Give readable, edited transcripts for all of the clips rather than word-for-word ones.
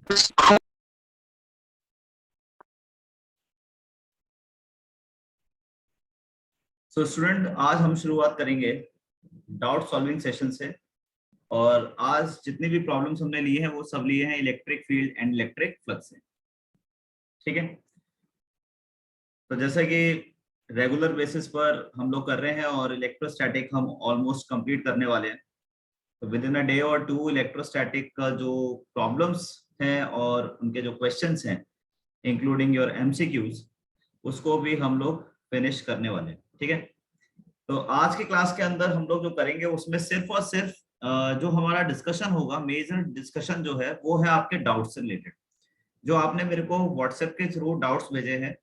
So student, आज हम शुरुआत करेंगे डाउट सॉल्विंग सेशन से। और आज जितनी भी प्रॉब्लम्स हमने लिए हैं वो सब लिए हैं electric field and electric flux से। ठीक है, तो जैसा कि रेगुलर बेसिस पर हम लोग कर रहे हैं और इलेक्ट्रोस्टैटिक हम ऑलमोस्ट कंप्लीट करने वाले हैं। तो विद इन अ डे और टू इलेक्ट्रोस्टैटिक का जो प्रॉब्लम्स हैं और उनके जो क्वेश्चंस हैं इंक्लूडिंग योर एमसीक्यूज, उसको भी हम लोग फिनिश करने वाले हैं। ठीक है, तो आज के क्लास के अंदर हम लोग जो करेंगे उसमें सिर्फ और सिर्फ जो हमारा डिस्कशन होगा, मेजर डिस्कशन जो है वो है आपके डाउट्स से रिलेटेड, जो आपने मेरे को व्हाट्सएप के थ्रू डाउट्स भेजे हैं।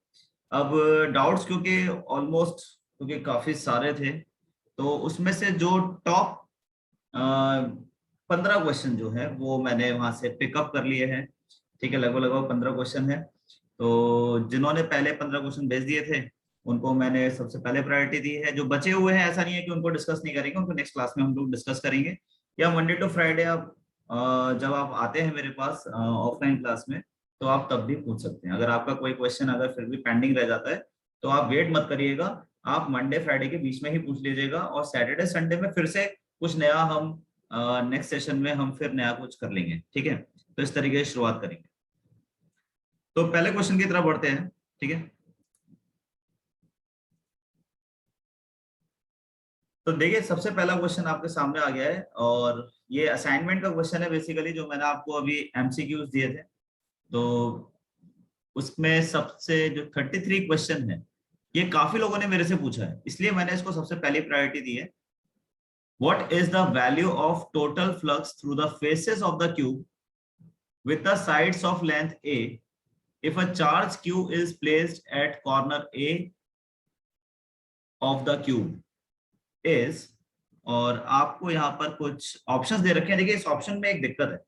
अब डाउट्स क्योंकि ऑलमोस्ट क्योंकि काफी सारे थे, तो उसमें से जो टॉप 15 क्वेश्चन जो है वो मैंने वहां से पिकअप कर लिए हैं। ठीक है, लगभग लगभग 15 क्वेश्चन है। तो जिन्होंने पहले 15 क्वेश्चन भेज दिए थे उनको मैंने सबसे पहले प्रायोरिटी दी है। जो बचे हुए हैं ऐसा नहीं है कि उनको डिस्कस नहीं करेंगे, उनको नेक्स्ट क्लास में हम लोग डिस्कस करेंगे। या मंडे टू फ्राइडे आप जब आप आते हैं मेरे पास ऑफलाइन क्लास में, तो आप तब भी पूछ सकते हैं। अगर आपका कोई क्वेश्चन अगर फिर भी पेंडिंग रह जाता है तो आप वेट मत करिएगा, आप मंडे फ्राइडे के बीच में ही पूछ लीजिएगा और सैटरडे संडे में फिर से कुछ नया हम नेक्स्ट सेशन में हम फिर नया कुछ कर लेंगे। ठीक है, तो इस तरीके से शुरुआत करेंगे। तो पहले क्वेश्चन की तरफ बढ़ते हैं। ठीक है, तो देखिए सबसे पहला क्वेश्चन आपके सामने आ गया है और ये असाइनमेंट का क्वेश्चन है बेसिकली, जो मैंने आपको अभी एमसीक्यूज दिए थे। तो उसमें सबसे जो 33 क्वेश्चन है ये काफी लोगों ने मेरे से पूछा है, इसलिए मैंने इसको सबसे पहली प्रायोरिटी दी है। What is the value of total flux through the faces of the cube with the sides of length a if a charge q is placed at corner a of the cube is। और आपको यहाँ पर कुछ options दे रखे हैं। देखिए इस option में एक दिक्कत है,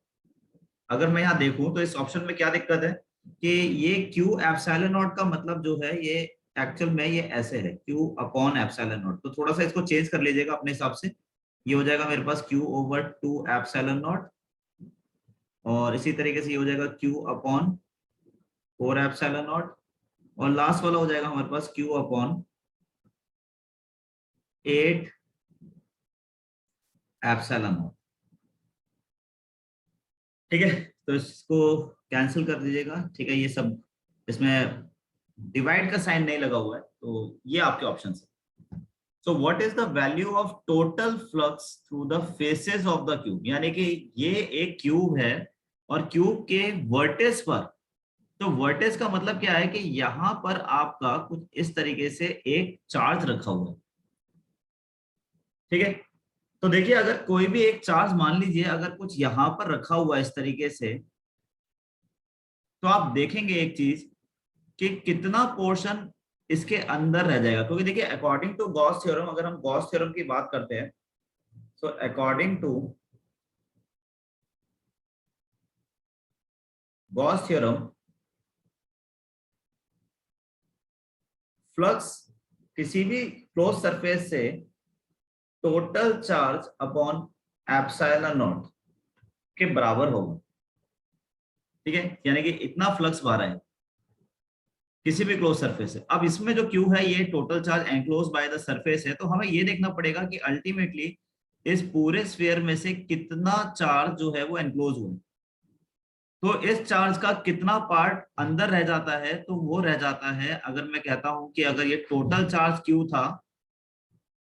अगर मैं यहाँ देखूं तो इस ऑप्शन में क्या दिक्कत है कि ये क्यू एप्सिलॉन नॉट का मतलब जो है ये एक्चुअल में ये ऐसे है क्यू अपॉन एप्सिलॉन नॉट। तो थोड़ा सा इसको चेंज कर लीजिएगा अपने हिसाब से। ये हो जाएगा मेरे पास क्यू ओवर 2 एप्सिलॉन नॉट, और इसी तरीके से ये हो जाएगा क्यू अपॉन 4 एप्सिलॉन नॉट, और लास्ट वाला हो जाएगा हमारे पास क्यू अपॉन 8 एप्सिलॉन नॉट। ठीक है, तो इसको कैंसिल कर दीजिएगा। ठीक है, ये सब इसमें डिवाइड का साइन नहीं लगा हुआ है, तो ये आपके ऑप्शन है। So what is the value of total flux through the faces of the cube, यानी कि ये एक क्यूब है और क्यूब के वर्टेक्स पर, तो वर्टेक्स का मतलब क्या है कि यहां पर आपका कुछ इस तरीके से एक चार्ज रखा हुआ है। ठीक है, तो देखिए अगर कोई भी एक चार्ज मान लीजिए अगर कुछ यहां पर रखा हुआ है इस तरीके से, तो आप देखेंगे एक चीज कि कितना पोर्शन इसके अंदर रह जाएगा। क्योंकि देखिए अकॉर्डिंग टू गॉस थ्योरम, अगर हम गॉस थ्योरम की बात करते हैं, so according to Gauss theorem, flux किसी भी क्लोज सरफेस से total charge upon epsilon naught के बराबर होगा। ठीक है, यानी कि इतना फ्लक्स बाहर है किसी भी क्लोज सरफेस है। अब इसमें जो क्यू है ये total charge enclose by the surface है, तो हमें ये देखना पड़ेगा कि अल्टीमेटली इस पूरे स्फीयर में से कितना चार्ज जो है वो एनक्लोज हुआ, तो इस चार्ज का कितना पार्ट अंदर रह जाता है। तो वो रह जाता है, अगर मैं कहता हूं कि अगर ये टोटल चार्ज क्यू था,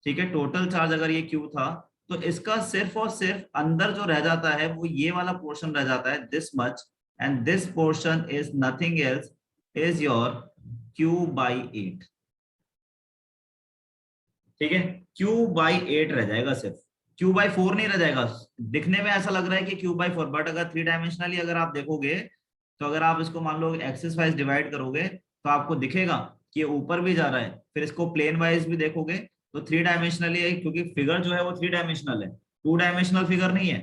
ठीक है, टोटल चार्ज अगर ये क्यू था, तो इसका सिर्फ और सिर्फ अंदर जो रह जाता है वो ये वाला पोर्शन रह जाता है, this much, and this portion is nothing else is your Q by 8। ठीक है, क्यू बाई 8 रह जाएगा, सिर्फ क्यू बाई 4 नहीं रह जाएगा। दिखने में ऐसा लग रहा है कि क्यू बाई 4, बट अगर थ्री डायमेंशनली अगर आप देखोगे, तो अगर आप इसको मान लो एक्सिस वाइज डिवाइड करोगे तो आपको दिखेगा कि ये ऊपर भी जा रहा है। फिर इसको प्लेन वाइज भी देखोगे तो थ्री डायमेंशनली है, क्योंकि फिगर जो है वो थ्री डायमेंशनल है, टू डायमेंशनल फिगर नहीं है।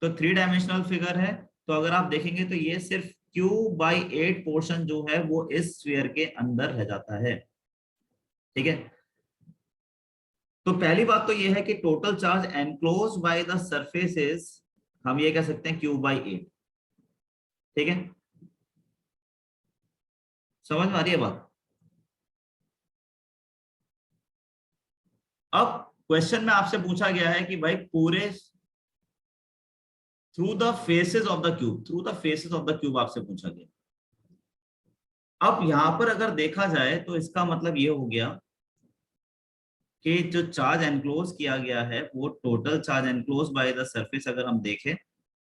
तो थ्री डायमेंशनल फिगर है, तो अगर आप देखेंगे तो ये सिर्फ क्यू बाई 8 पोर्शन जो है वो इस स्फीयर के अंदर रह जाता है। ठीक है, तो पहली बात तो ये है कि total charge enclose by the surfaces, हम ये कह सकते हैं क्यू बाई 8। ठीक है, समझ में आ रही है बात? अब क्वेश्चन में आपसे पूछा गया है कि भाई पूरे through the faces of the cube, through the faces of the cube आपसे पूछा गया। अब यहां पर अगर देखा जाए तो इसका मतलब ये हो गया कि जो चार्ज एनक्लोज किया गया है वो total charge enclose by the surface अगर हम देखें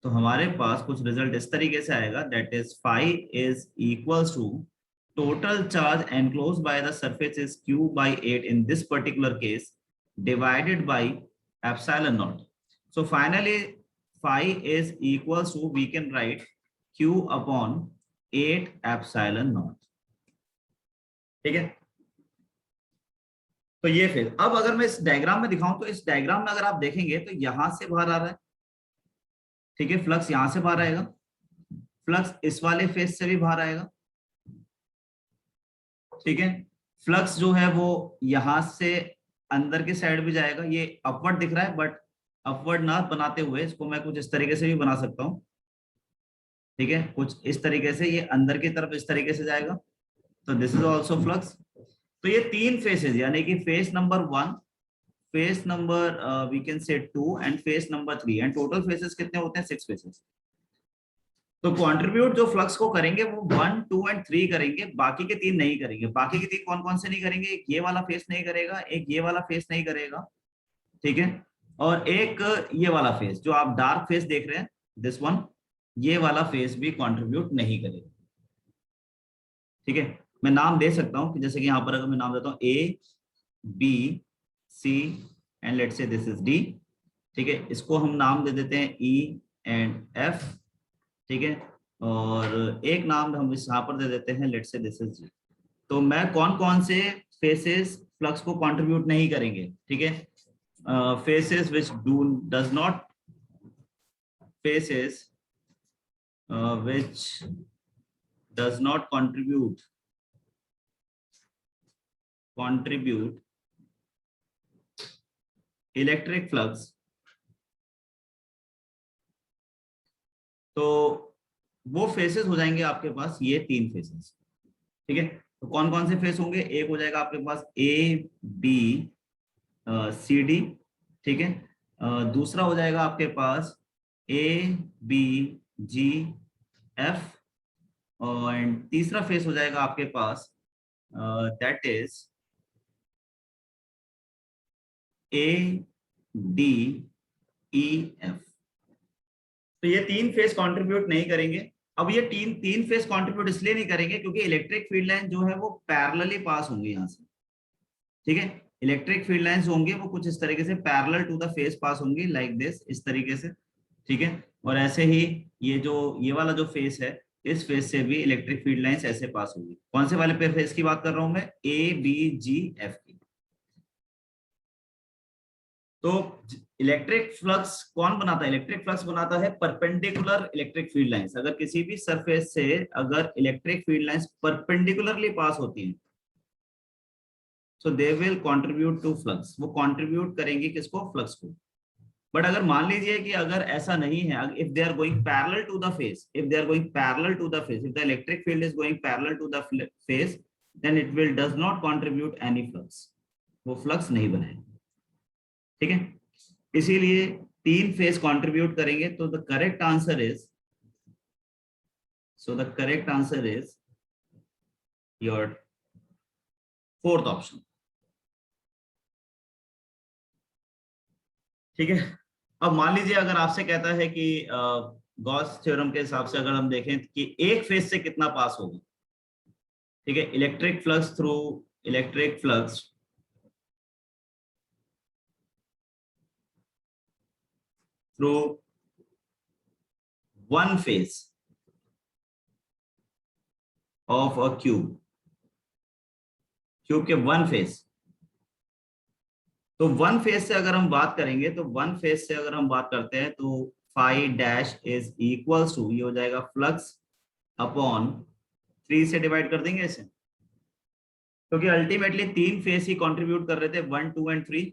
तो हमारे पास कुछ रिजल्ट इस तरीके से आएगा, that is phi is equals to total charge enclose by the surface is q by 8 in this particular case divided by epsilon naught. So finally phi is equals to, we can write q upon 8 epsilon naught. ठीक है, तो ये फिर अब अगर मैं इस diagram में दिखाऊं तो इस डायग्राम में अगर आप देखेंगे तो यहां से बाहर आ रहा है, ठीक है, फ्लक्स यहां से बाहर आएगा, फ्लक्स इस वाले फेस से भी बाहर आएगा, ठीक है, फ्लक्स जो है वो यहां से अंदर की साइड भी जाएगा, ये अपवर्ड दिख रहा है बट अपवर्ड ना बनाते हुए इसको मैं कुछ इस तरीके से भी बना सकता हूं, ठीक है, कुछ इस तरीके से ये अंदर की तरफ इस तरीके से जाएगा, तो दिस इज ऑल्सो फ्लक्स। तो ये तीन फेसेस यानी कि face number 1, face number we can say 2 and face number 3, and total faces कितने होते हैं? 6 फेसेस। तो कंट्रीब्यूट जो फ्लक्स को करेंगे वो 1, 2 एंड 3 करेंगे, बाकी के 3 नहीं करेंगे। बाकी के 3 कौन कौन से नहीं करेंगे? एक ये वाला फेस नहीं करेगा, एक ये वाला फेस नहीं करेगा, ठीक है, और एक ये वाला फेस जो आप डार्क फेस देख रहे हैं, दिस वन, ये वाला फेस भी कंट्रीब्यूट नहीं करेगा, ठीक है। मैं नाम दे सकता हूं कि जैसे कि यहां पर अगर मैं नाम देता हूं A B C and let's say this is D, ठीक है, इसको हम नाम दे देते हैं ई एंड एफ, ठीक है, और एक नाम हम इस यहाँ पर दे देते हैं, लेट्स से दिस इज जी। तो मैं कौन कौन से फेसेस फ्लक्स को कंट्रीब्यूट नहीं करेंगे, ठीक है, faces which do does not, faces which does not contribute electric flux, तो वो फेसेस हो जाएंगे आपके पास ये 3 फेसेस, ठीक है। तो कौन कौन से फेस होंगे? एक हो जाएगा आपके पास ए बी सी डी, ठीक है, दूसरा हो जाएगा आपके पास ए बी जी एफ, और तीसरा फेस हो जाएगा आपके पास that is A D E F. तो ये 3 फेस कंट्रीब्यूट नहीं करेंगे। अब ये तीन फेस कंट्रीब्यूट इसलिए नहीं करेंगे क्योंकि इलेक्ट्रिक फील्ड लाइन जो है वो पैरेलली पास होंगी यहाँ से, ठीक है, इलेक्ट्रिक फील्ड लाइंस होंगे वो कुछ इस तरीके से पैरेलल टू द फेस पास होंगी, लाइक दिस, इस तरीके से, ठीक है, और ऐसे ही ये वाला जो फेस है, इस फेस से भी इलेक्ट्रिक फील्ड लाइंस ऐसे पास होंगी। कौन से वाले पे फेस की बात कर रहा हूं मैं? ए बी जी एफ की। तो इलेक्ट्रिक फ्लक्स कौन बनाता है? इलेक्ट्रिक फ्लक्स बनाता है परपेंडिकुलर इलेक्ट्रिक फील्ड लाइंस। अगर किसी भी सरफेस से अगर electric field lines perpendicularly pass होती हैं so they will contribute to flux, वो कंट्रीब्यूट करेंगी किसको? फ्लक्स को। बट अगर मान लीजिए कि अगर ऐसा नहीं है, if they are going parallel to the face, if they are going parallel to the face, if the electric field is going parallel to the face, then it will does not contribute any flux, वो flux नहीं बनाएगा, ठीक है। इसीलिए 3 face contribute करेंगे। तो the correct answer is, so the correct answer is your 4th option, ठीक है। अब मान लीजिए अगर आपसे कहता है कि गॉस थ्योरम के हिसाब से अगर हम देखें कि एक फेज से कितना पास होगा, ठीक है, electric flux through one phase of a cube के वन फेज। तो वन फेज से अगर हम बात करेंगे, तो वन फेज से अगर हम बात करते हैं तो phi dash is equals to, ये हो जाएगा फ्लक्स अपॉन 3 से डिवाइड कर देंगे इसे, क्योंकि अल्टीमेटली 3 फेज ही कंट्रीब्यूट कर रहे थे, 1 2 एंड 3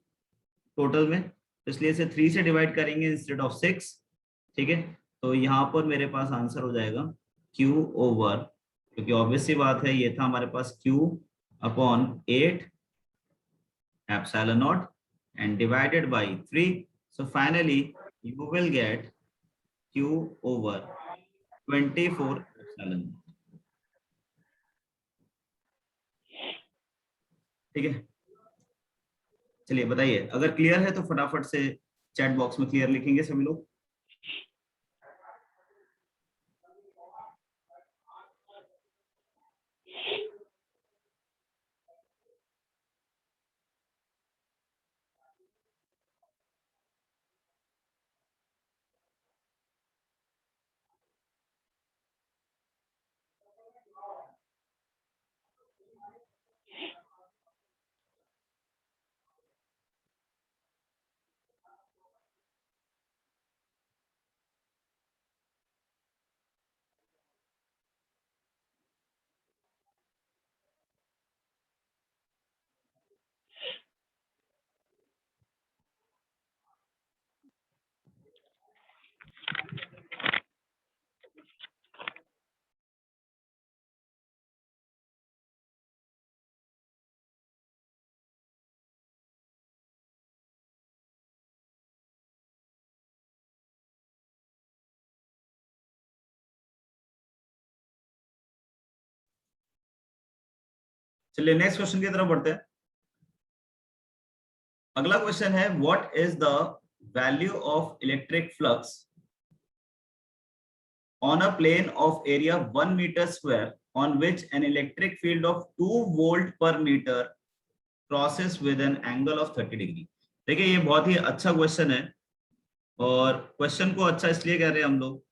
टोटल में, इसलिए इसे 3 से डिवाइड करेंगे इंस्टेड ऑफ 6, ठीक है। तो यहाँ पर मेरे पास आंसर हो जाएगा क्यू ओवर, क्योंकि ऑब्वियस सी बात है ये था हमारे पास Q upon 8 epsilon naught and divided by 3. So finally you will get q over 24 epsilon. ठीक है, चलिए बताइए, अगर क्लियर है तो फटाफट से चैट बॉक्स में क्लियर लिखेंगे सभी लोग। चलिए नेक्स्ट क्वेश्चन की तरफ बढ़ते हैं। अगला क्वेश्चन है what is the value of electric flux on a plane of area 1 meter square on which an electric field of 2 volt per meter crosses with an angle of 30 degree। देखिए ये बहुत ही अच्छा क्वेश्चन है, और question को अच्छा इसलिए कह रहे हैं हम लोग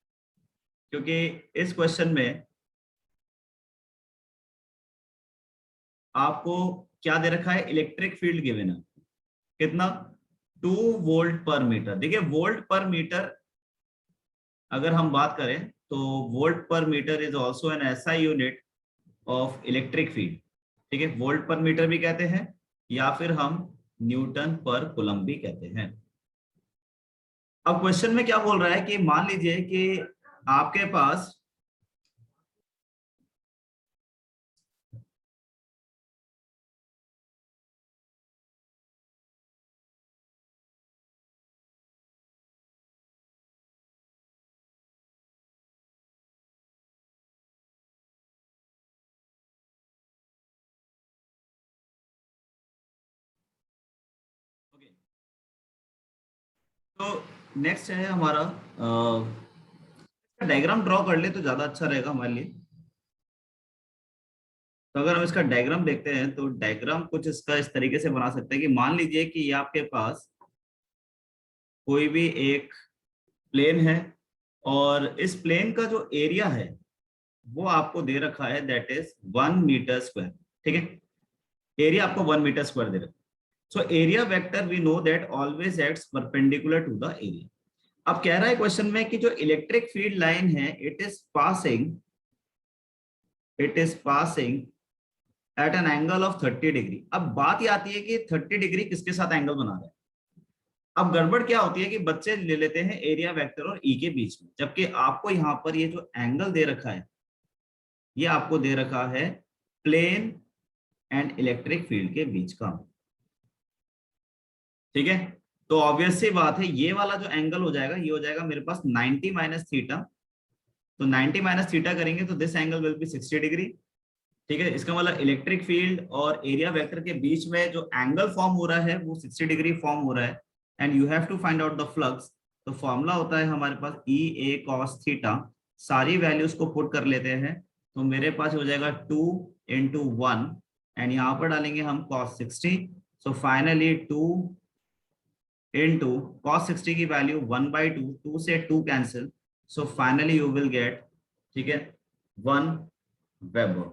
क्योंकि इस क्वेश्चन में आपको क्या दे रखा है, इलेक्ट्रिक फील्ड गिवन है कितना, 2 वोल्ट पर मीटर। देखिए वोल्ट पर मीटर अगर हम बात करें तो वोल्ट पर मीटर इज ऑल्सो एन ऐसा यूनिट ऑफ इलेक्ट्रिक फील्ड। ठीक है, वोल्ट पर मीटर भी कहते हैं या फिर हम न्यूटन पर कूलम भी कहते हैं। अब क्वेश्चन में क्या बोल रहा है कि मान लीजिए कि आपके पास तो नेक्स्ट है हमारा डायग्राम ड्रॉ कर ले तो ज्यादा अच्छा रहेगा हमारे लिए। तो अगर हम इसका डायग्राम देखते हैं तो डायग्राम कुछ इसका इस तरीके से बना सकते हैं कि मान लीजिए कि ये आपके पास कोई भी एक प्लेन है और इस प्लेन का जो एरिया है वो आपको दे रखा है दैट इज 1 मीटर स्क्वायर। ठीक है, एरिया आपको 1 मीटर स्क्वायर दे रखा है। So area vector we know that always acts perpendicular to the area. अब कह रहा है क्वेश्चन में कि जो इलेक्ट्रिक फील्ड लाइन है it is passing at an angle of 30 degree. अब बात ये आती है कि 30 डिग्री किसके साथ एंगल बना रहा है। अब गड़बड़ क्या होती है कि बच्चे ले लेते हैं एरिया वेक्टर और ई के बीच में, जबकि आपको यहाँ पर ये जो एंगल दे रखा है ये आपको दे रखा है प्लेन एंड इलेक्ट्रिक फील्ड के बीच का। ठीक है, तो ऑब्वियस सी बात है ये वाला जो एंगल हो जाएगा ये हो जाएगा मेरे पास 90 माइनस थीटा। तो 90 माइनस थीटा करेंगे तो this angle will be 60 degree. ठीक है, इसका मतलब इलेक्ट्रिक फील्ड और एरिया वेक्टर के बीच में जो एंगल फॉर्म हो रहा है वो 60 डिग्री फॉर्म हो रहा है। And you have to find out the flux. तो फॉर्मूला होता है हमारे पास ई ए कॉस थीटा। सारी वैल्यूज को पुट कर लेते हैं तो मेरे पास हो जाएगा 2 इंटू 1 एंड यहाँ पर डालेंगे हम cos 60। So finally 2 into cos 60 की वैल्यू 1/2, 2 से 2 cancel. So finally you will gate, ठीक है, 1 वेबर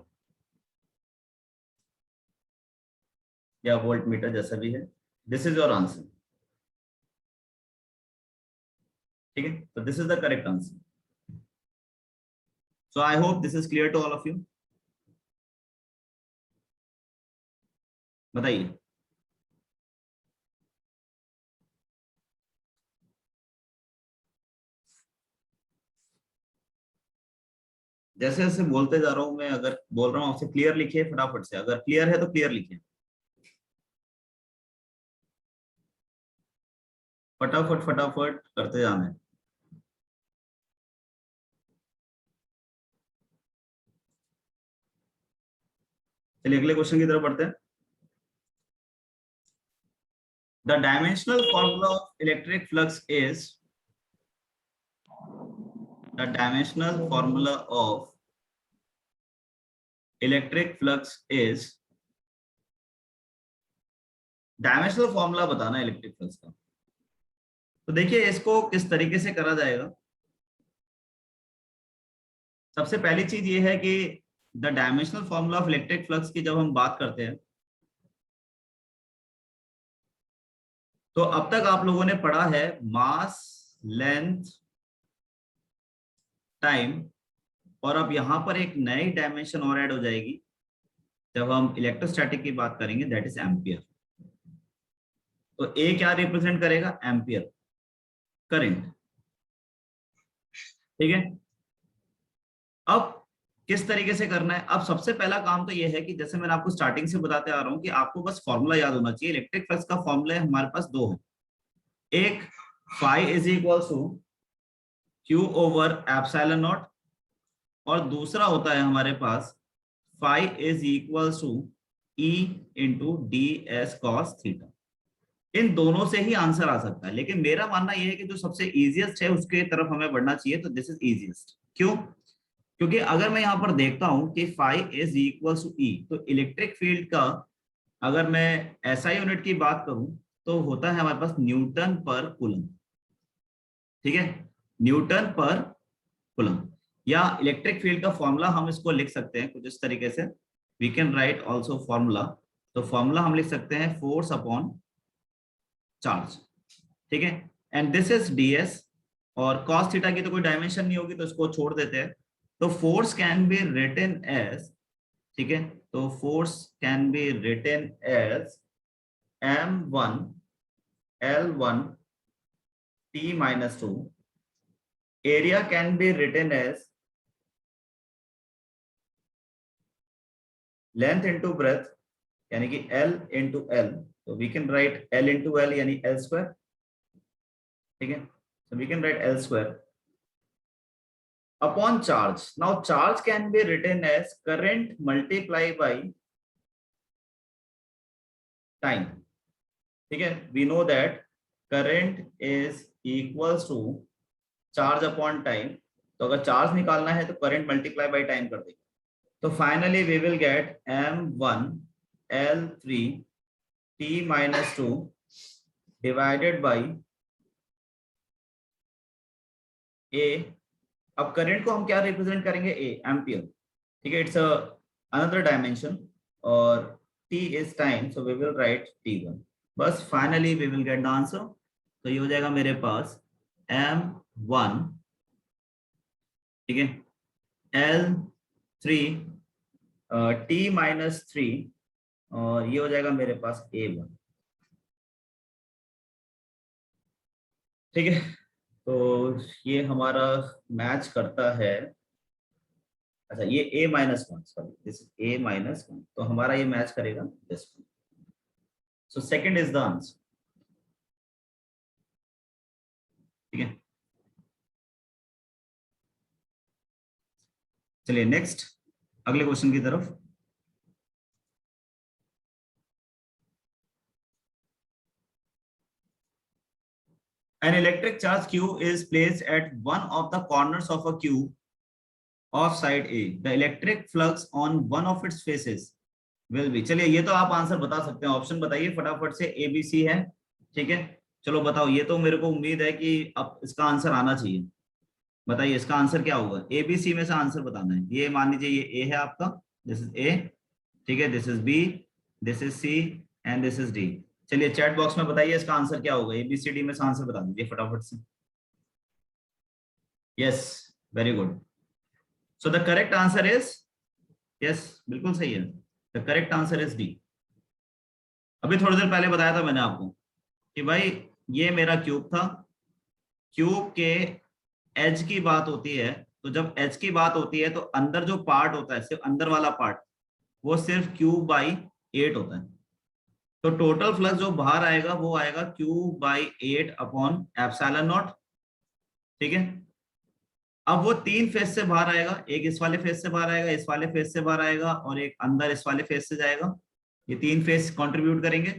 या वोल्ट मीटर जैसा भी है। This is your answer. ठीक है, तो this is the correct answer. So I hope this is clear to all of you. बताइए। जैसे जैसे बोलते जा रहा हूं मैं, अगर बोल रहा हूँ आपसे क्लियर लिखिए फटाफट से, अगर क्लियर है तो क्लियर लिखिए, फटाफट फटाफट करते जाना है। चलिए अगले क्वेश्चन की तरफ बढ़ते हैं। The dimensional formula of electric flux is, the dimensional formula of electric flux is, dimensional formula बताना इलेक्ट्रिक फ्लक्स का। तो देखिए इसको किस तरीके से करा जाएगा। सबसे पहली चीज ये है कि the dimensional formula of electric flux की जब हम बात करते हैं, तो अब तक आप लोगों ने पढ़ा है मास, लेंथ, टाइम, और अब यहां पर एक नई डायमेंशन और ऐड हो जाएगी जब हम इलेक्ट्रोस्टैटिक की बात करेंगे, दैट इज एम्पियर। तो ए क्या रिप्रेजेंट करेगा? Ampere current. ठीक है, अब किस तरीके से करना है? अब सबसे पहला काम तो यह है कि जैसे मैंने आपको स्टार्टिंग से बताते आ रहा हूं कि आपको बस फॉर्मूला याद होना चाहिए। इलेक्ट्रिक फ्लक्स का फॉर्मूला हमारे पास दो है, एक phi is equal to Q over epsilon naught, और दूसरा होता है हमारे पास phi is equal to E into D S cos theta. इन दोनों से ही आंसर आ सकता है, लेकिन मेरा मानना यह है कि जो सबसे इजीएस्ट है उसके तरफ हमें बढ़ना चाहिए। तो दिस इज इजीएस्ट। क्यों? क्योंकि अगर मैं यहां पर देखता हूं कि फाई इज इक्वल टू ई, तो इलेक्ट्रिक फील्ड का अगर मैं एसआई यूनिट की बात करूं तो होता है हमारे पास न्यूटन पर कूलम। ठीक है, न्यूटन पर कूलम। या इलेक्ट्रिक फील्ड का फॉर्मूला हम इसको लिख सकते हैं कुछ इस तरीके से, we can write also formula. तो फॉर्मूला हम लिख सकते हैं फोर्स अपॉन चार्ज। ठीक है, एंड दिस इज डीएस, और कॉस थीटा की तो कोई डायमेंशन नहीं होगी तो इसको छोड़ देते हैं। तो force can be written as, ठीक है, तो force can be written as m1 l1 t minus 2, area can be written as length into breadth, यानी कि L इंटू L, तो we can write L into L यानी L square. ठीक है, so we can write L square upon charge. Now charge can be written as current multiplied by time. ठीक है, we know that current is equals to charge upon time. तो अगर charge निकालना है तो current multiply by time कर देंगे। तो finally we will get m1 l3 t minus 2 divided by a। अब करंट को हम क्या रिप्रेजेंट करेंगे? a, ampere. ठीक है, इट्स अनदर डायमेंशन, और t is time, so we will write t1। बस finally we will get the answer. तो ये हो जाएगा मेरे पास m1, ठीक है, l3 t माइनस 3, और ये हो जाएगा मेरे पास a1। ठीक है, तो ये हमारा मैच करता है। अच्छा, ये a minus one, sorry this is a minus one, तो हमारा ये मैच करेगा this one. So second is the answer. ठीक है, चलिए नेक्स्ट अगले क्वेश्चन की तरफ। An electric charge q is placed at one of the corners of a cube of side A. The electric flux on one of its faces will be, चलिए ये तो आप आंसर बता सकते हैं, ऑप्शन बताइए फटाफट से। ए बी सी है, ठीक है, चलो बताओ। ये तो मेरे को उम्मीद है कि अब इसका आंसर आना चाहिए। बताइए इसका आंसर क्या होगा? ए बी सी में से आंसर बताना है। ये मान लीजिए ये ए है आपका, दिस इज ए, ठीक है, this is B, this is C, and this is D. चलिए चैट बॉक्स में बताइए इसका आंसर क्या होगा? ए बी सी डी में से आंसर बता दीजिए फटाफट से। Yes, very good. So the correct answer is, yes बिल्कुल सही है, the correct answer is D. अभी थोड़ी देर पहले बताया था मैंने आपको कि भाई ये मेरा क्यूब था, क्यूब के एज की बात होती है तो जब H की बात होती है तो अंदर जो पार्ट होता है, सिर्फ अंदर वाला पार्ट, वो सिर्फ Q/8 होता है। तो टोटल फ्लक्स जो बाहर आएगा वो आएगा Q/8 अपॉन एप्सिलॉन नॉट। ठीक है, अब वो 3 फेज से बाहर आएगा, एक इस वाले फेज से बाहर आएगा, इस वाले फेज से बाहर आएगा, और एक अंदर इस वाले फेज से जाएगा। ये 3 फेज कंट्रीब्यूट करेंगे।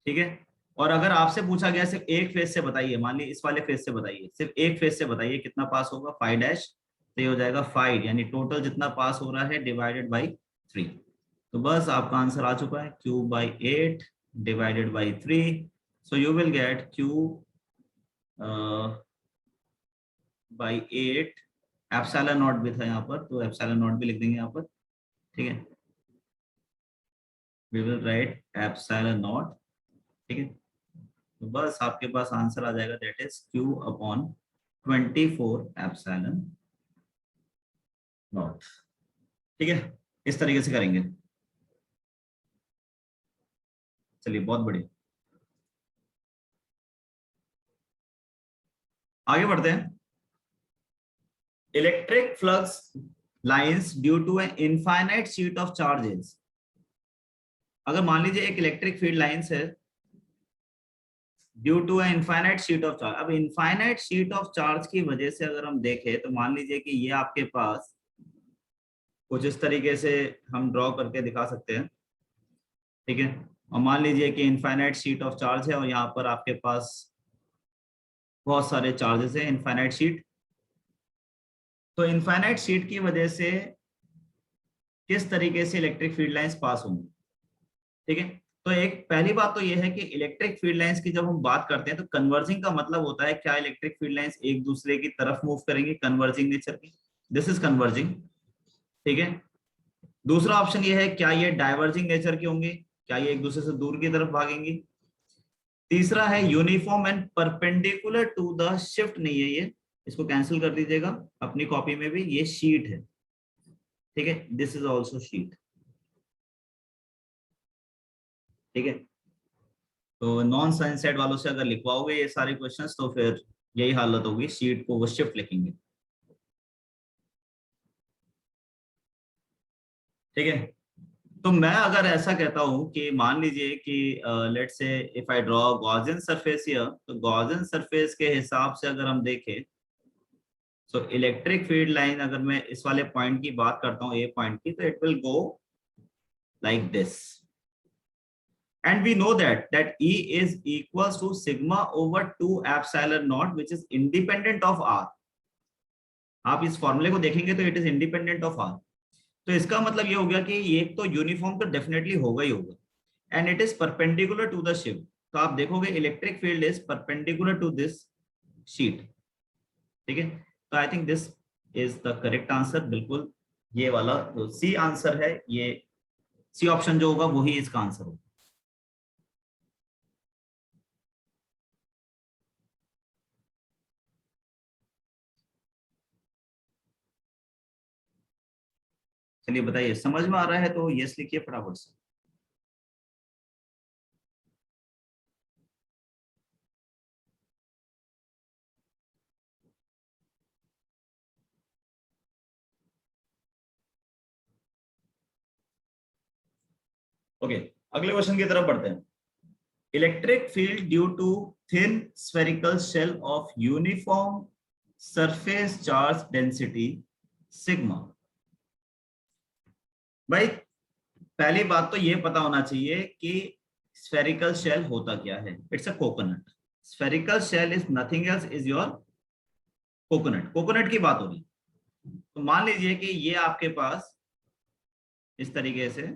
ठीक है, और अगर आपसे पूछा गया सिर्फ एक फेज से बताइए, मान ली इस वाले फेज से बताइए, सिर्फ एक फेज से बताइए कितना पास होगा, 5 डैश, तो ये हो जाएगा 5, यानी टोटल जितना पास हो रहा है डिवाइडेड बाई 3। तो बस आपका आंसर आ चुका है, Q/8 divided by 3। So you will gate Q/8। Epsilon not भी था यहाँ पर, तो एप्सिलॉन नॉट भी लिख देंगे यहाँ पर। ठीक है, we will write epsilon naught. ठीक है, तो बस आपके पास आंसर आ जाएगा, that is Q/24 epsilon naught. ठीक है, इस तरीके से करेंगे। चलिए, बहुत बढ़िया, आगे बढ़ते हैं। Electric flux lines due to a infinite sheet of charges. अगर मान लीजिए एक इलेक्ट्रिक फील्ड लाइंस है due to a infinite sheet of charge. अब इनफाइनाइट शीट ऑफ चार्ज की वजह से अगर हम देखें तो मान लीजिए कि ये आपके पास कुछ इस तरीके से हम ड्रॉ करके दिखा सकते हैं। ठीक है, और मान लीजिए कि इनफाइनाइट शीट ऑफ चार्ज है और यहाँ पर आपके पास बहुत सारे चार्जेस हैं, इनफाइनाइट शीट। तो इनफाइनाइट शीट की वजह से किस तरीके से इलेक्ट्रिक फील्ड लाइंस पास होंगी। ठीक है, तो एक पहली बात तो यह है कि इलेक्ट्रिक फील्ड लाइंस की जब हम बात करते हैं तो कन्वर्जिंग का मतलब होता है क्या इलेक्ट्रिक फील्ड लाइंस एक दूसरे की तरफ मूव करेंगी, कन्वर्जिंग नेचर की, दिस इज कन्वर्जिंग। ठीक है, दूसरा ऑप्शन ये है क्या ये डाइवर्जिंग नेचर की होंगी, क्या ये एक दूसरे से दूर की तरफ भागेंगी। तीसरा है uniform and perpendicular to the shift, नहीं है ये, इसको कैंसिल कर दीजिएगा अपनी कॉपी में भी, ये शीट है। ठीक है, दिस इज ऑल्सो शीट। ठीक है, तो नॉन साइंस साइड वालों से अगर लिखवाओगे ये सारे क्वेश्चंस तो फिर यही हालत होगी, शीट को वो शिफ्ट लिखेंगे। ठीक है, तो मैं अगर ऐसा कहता हूं कि मान लीजिए कि let's say if I draw Gaussian surface here, तो गॉसियन सरफेस के हिसाब से अगर हम देखें तो इलेक्ट्रिक फील्ड लाइन अगर मैं इस वाले पॉइंट की बात करता हूँ, ए पॉइंट की, तो it will go like this, and we know that E is equals to sigma over 2 epsilon naught which is independent of R। आप इस फॉर्मूले को देखेंगे तो it is independent of R। तो इसका मतलब ये हो गया कि ये तो यूनिफॉर्म तो डेफिनेटली होगा ही होगा, and it is perpendicular to the shift. तो आप देखोगे electric field is perpendicular to this sheet. ठीक है, तो I think this is the correct answer, बिल्कुल ये वाला जो सी आंसर है, ये सी ऑप्शन जो होगा वही इसका आंसर होगा। चलिए बताइए, समझ में आ रहा है तो यस लिखिए फटाफट से। ओके, अगले क्वेश्चन की तरफ बढ़ते हैं। Electric field due to thin spherical shell of uniform surface charge density sigma. भाई पहली बात तो ये पता होना चाहिए कि स्फेरिकल शेल होता क्या है। It's a coconut. Spherical shell is nothing else, is your coconut. Coconut की बात हो रही। तो मान लीजिए कि ये आपके पास इस तरीके से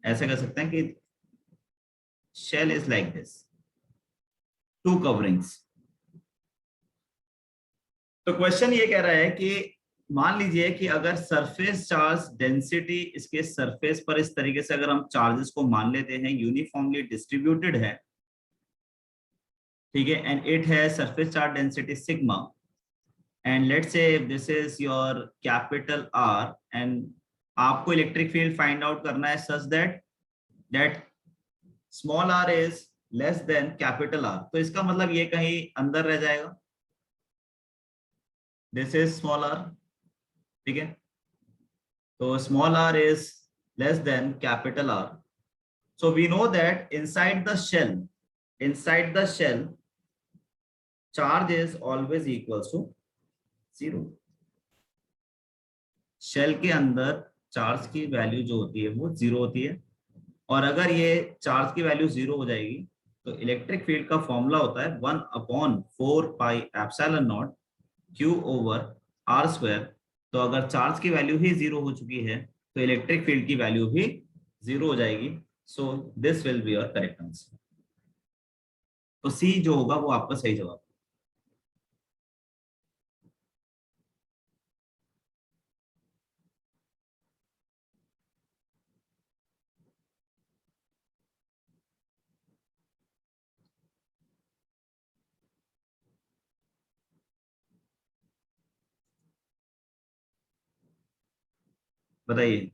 ऐसे कर सकते हैं कि shell is like this, two coverings. तो क्वेश्चन ये कह रहा है कि मान लीजिए कि अगर सरफेस चार्ज डेंसिटी इसके सरफेस पर इस तरीके से अगर हम चार्जेस को मान लेते हैं यूनिफॉर्मली डिस्ट्रीब्यूटेड है, ठीक है, एंड इट है surface charge density sigma, and let's say this is your capital R, and आपको इलेक्ट्रिक फील्ड फाइंड आउट करना है such that small R is less than capital R. तो इसका मतलब ये कहीं अंदर रह जाएगा। दिस इज स्मॉल आर, ठीक है। तो small R is less than capital R. So we know that inside the shell charge is always equals to 0। Shell के अंदर चार्ज की वैल्यू जो होती है वो 0 होती है, और अगर ये चार्ज की वैल्यू 0 हो जाएगी तो इलेक्ट्रिक फील्ड का फॉर्मूला होता है 1/4πε0 Q ओवर आर स्क्वायर। तो अगर चार्ज की वैल्यू ही 0 हो चुकी है तो इलेक्ट्रिक फील्ड की वैल्यू भी 0 हो जाएगी। So this will be your correct answer. तो सी जो होगा वो आपका सही जवाब। बताइए,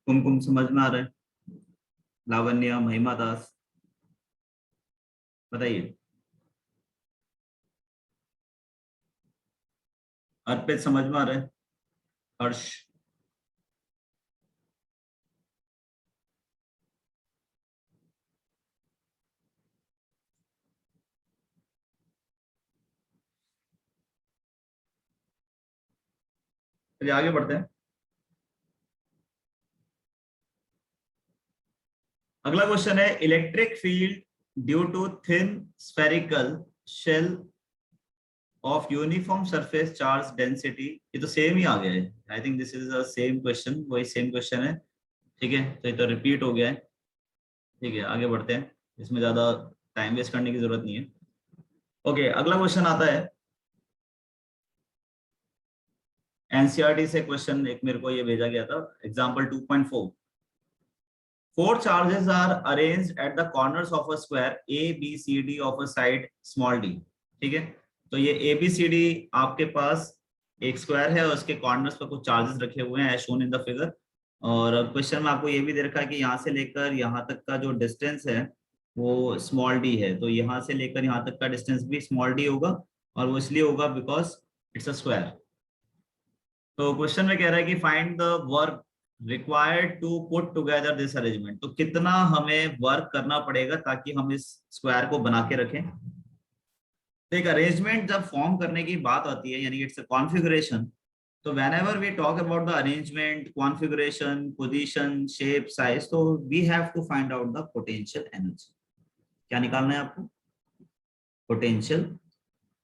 कुमकुम समझ में आ रहा है? लावण्य, महिमा दास, बताइए। अर्पित समझ में आ रहा है? हर्ष, चलिए आगे बढ़ते हैं। अगला क्वेश्चन है electric field due to thin spherical shell of uniform surface charge density. ये तो सेम ही आ गया है, I think this is a same question, वही सेम क्वेश्चन है, ठीक है। तो ये तो रिपीट हो गया है, ठीक है। आगे बढ़ते हैं, इसमें ज्यादा टाइम वेस्ट करने की जरूरत नहीं है। ओके, अगला क्वेश्चन आता है एनसीईआरटी से। क्वेश्चन एक मेरे को ये भेजा गया था, example 2.4। Four charges are arranged at the corners of a square A, B, C, D of a side small d। ठीक है, तो ये A, B, C, D आपके पास एक स्क्वायर है और उसके कॉर्नर्स पर कुछ चार्जेस रखे हुए हैं as shown in the figure. और क्वेश्चन में आपको ये भी दे रखा है कि यहाँ से लेकर यहाँ तक का जो डिस्टेंस है वो स्मॉल डी है। तो यहाँ से लेकर यहाँ तक का डिस्टेंस भी स्मॉल डी होगा, और वो इसलिए होगा बिकॉज इट्स अ स्क्वायर। तो क्वेश्चन में कह रहा है कि find the work required to put together this arrangement. तो कितना हमें वर्क करना पड़ेगा ताकि हम इस स्क्वायर को बना के रखें। तो एक अरेंजमेंट जब फॉर्म करने की बात आती है, यानी इट्स अ कॉन्फ़िगरेशन, तो whenever we talk about the arrangement, configuration, position, shape, size, तो we have to find out the potential energy। क्या निकालना है आपको? Potential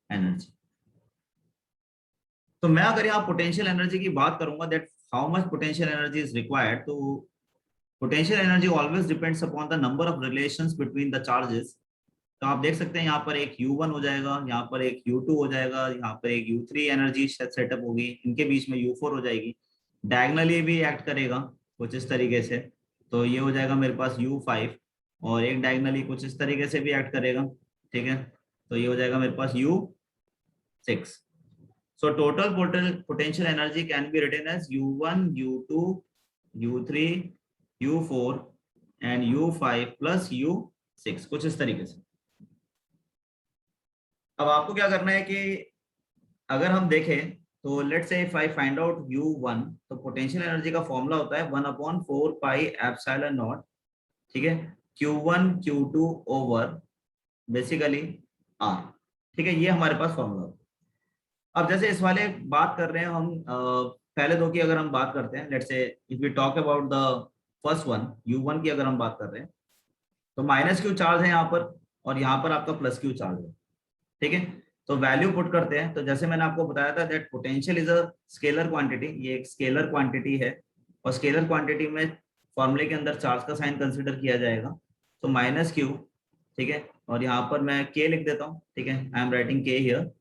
energy. तो मैं अगर यहाँ पोटेंशियल एनर्जी की बात करूंगा, that how much potential energy is required, तो potential energy always depends upon the number of relations between the charges. तो आप देख सकते हैं यहाँ पर एक U1 हो जाएगा, यहाँ पर एक U2 हो जाएगा, यहाँ पर एक U3 एनर्जी सेटअप होगी, इनके बीच में U4 हो जाएगी। डायगनली भी एक्ट करेगा कुछ इस तरीके से, तो ये हो जाएगा मेरे पास U5, और एक डायगनली कुछ इस तरीके से भी एक्ट करेगा, ठीक है। तो ये हो जाएगा मेरे पास U6। So total potential energy can be written as U1, U2, U3, U4 and U5 plus U6, कुछ इस तरीके से। अब आपको क्या करना है कि अगर हम देखें तो let's say if I find out U1, तो पोटेंशियल एनर्जी का फॉर्मूला होता है 1/4πε0, ठीक है, Q1 Q2 over basically R, ठीक है। ये हमारे पास फॉर्मूला होता है। अब जैसे इस वाले बात कर रहे हैं हम, पहले दो की अगर हम बात करते हैं, let's say if we talk about the first one U1 की अगर हम बात कर रहे हैं, तो माइनस क्यू चार्ज है यहाँ पर, और यहाँ पर आपका प्लस क्यू चार्ज है, ठीक है। तो वैल्यू पुट करते हैं, तो जैसे मैंने आपको बताया था that potential is a scalar quantity, ये एक स्केलर क्वांटिटी है, और स्केलर क्वांटिटी में फॉर्मूले के अंदर चार्ज का साइन कंसिडर किया जाएगा। तो माइनस क्यू, ठीक है, और यहाँ पर मैं के लिख देता हूँ, ठीक है, आई एम राइटिंग के हियर,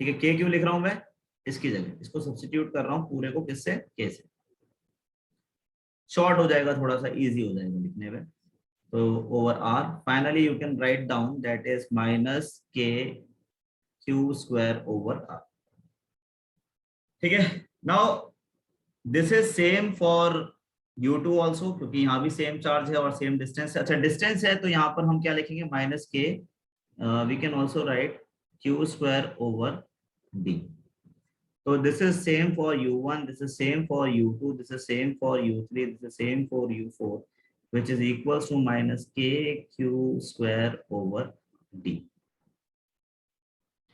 ठीक है। के क्यों लिख रहा हूं मैं? इसकी जगह इसको सब्स्टिट्यूट कर रहा हूं पूरे को, किससे? के से। शॉर्ट हो जाएगा, थोड़ा सा इजी हो जाएगा लिखने में। तो over R finally you can write down that is minus K Q square over R, ठीक है। Now this is same for U2 also, क्योंकि यहाँ भी सेम चार्ज है और सेम डिस्टेंस है। अच्छा डिस्टेंस है तो यहाँ पर हम क्या लिखेंगे? Minus K, we can also write q square over d. So this is same for u1, this is same for u2, this is same for u3, this is same for u4, which is equals to minus k q square over d.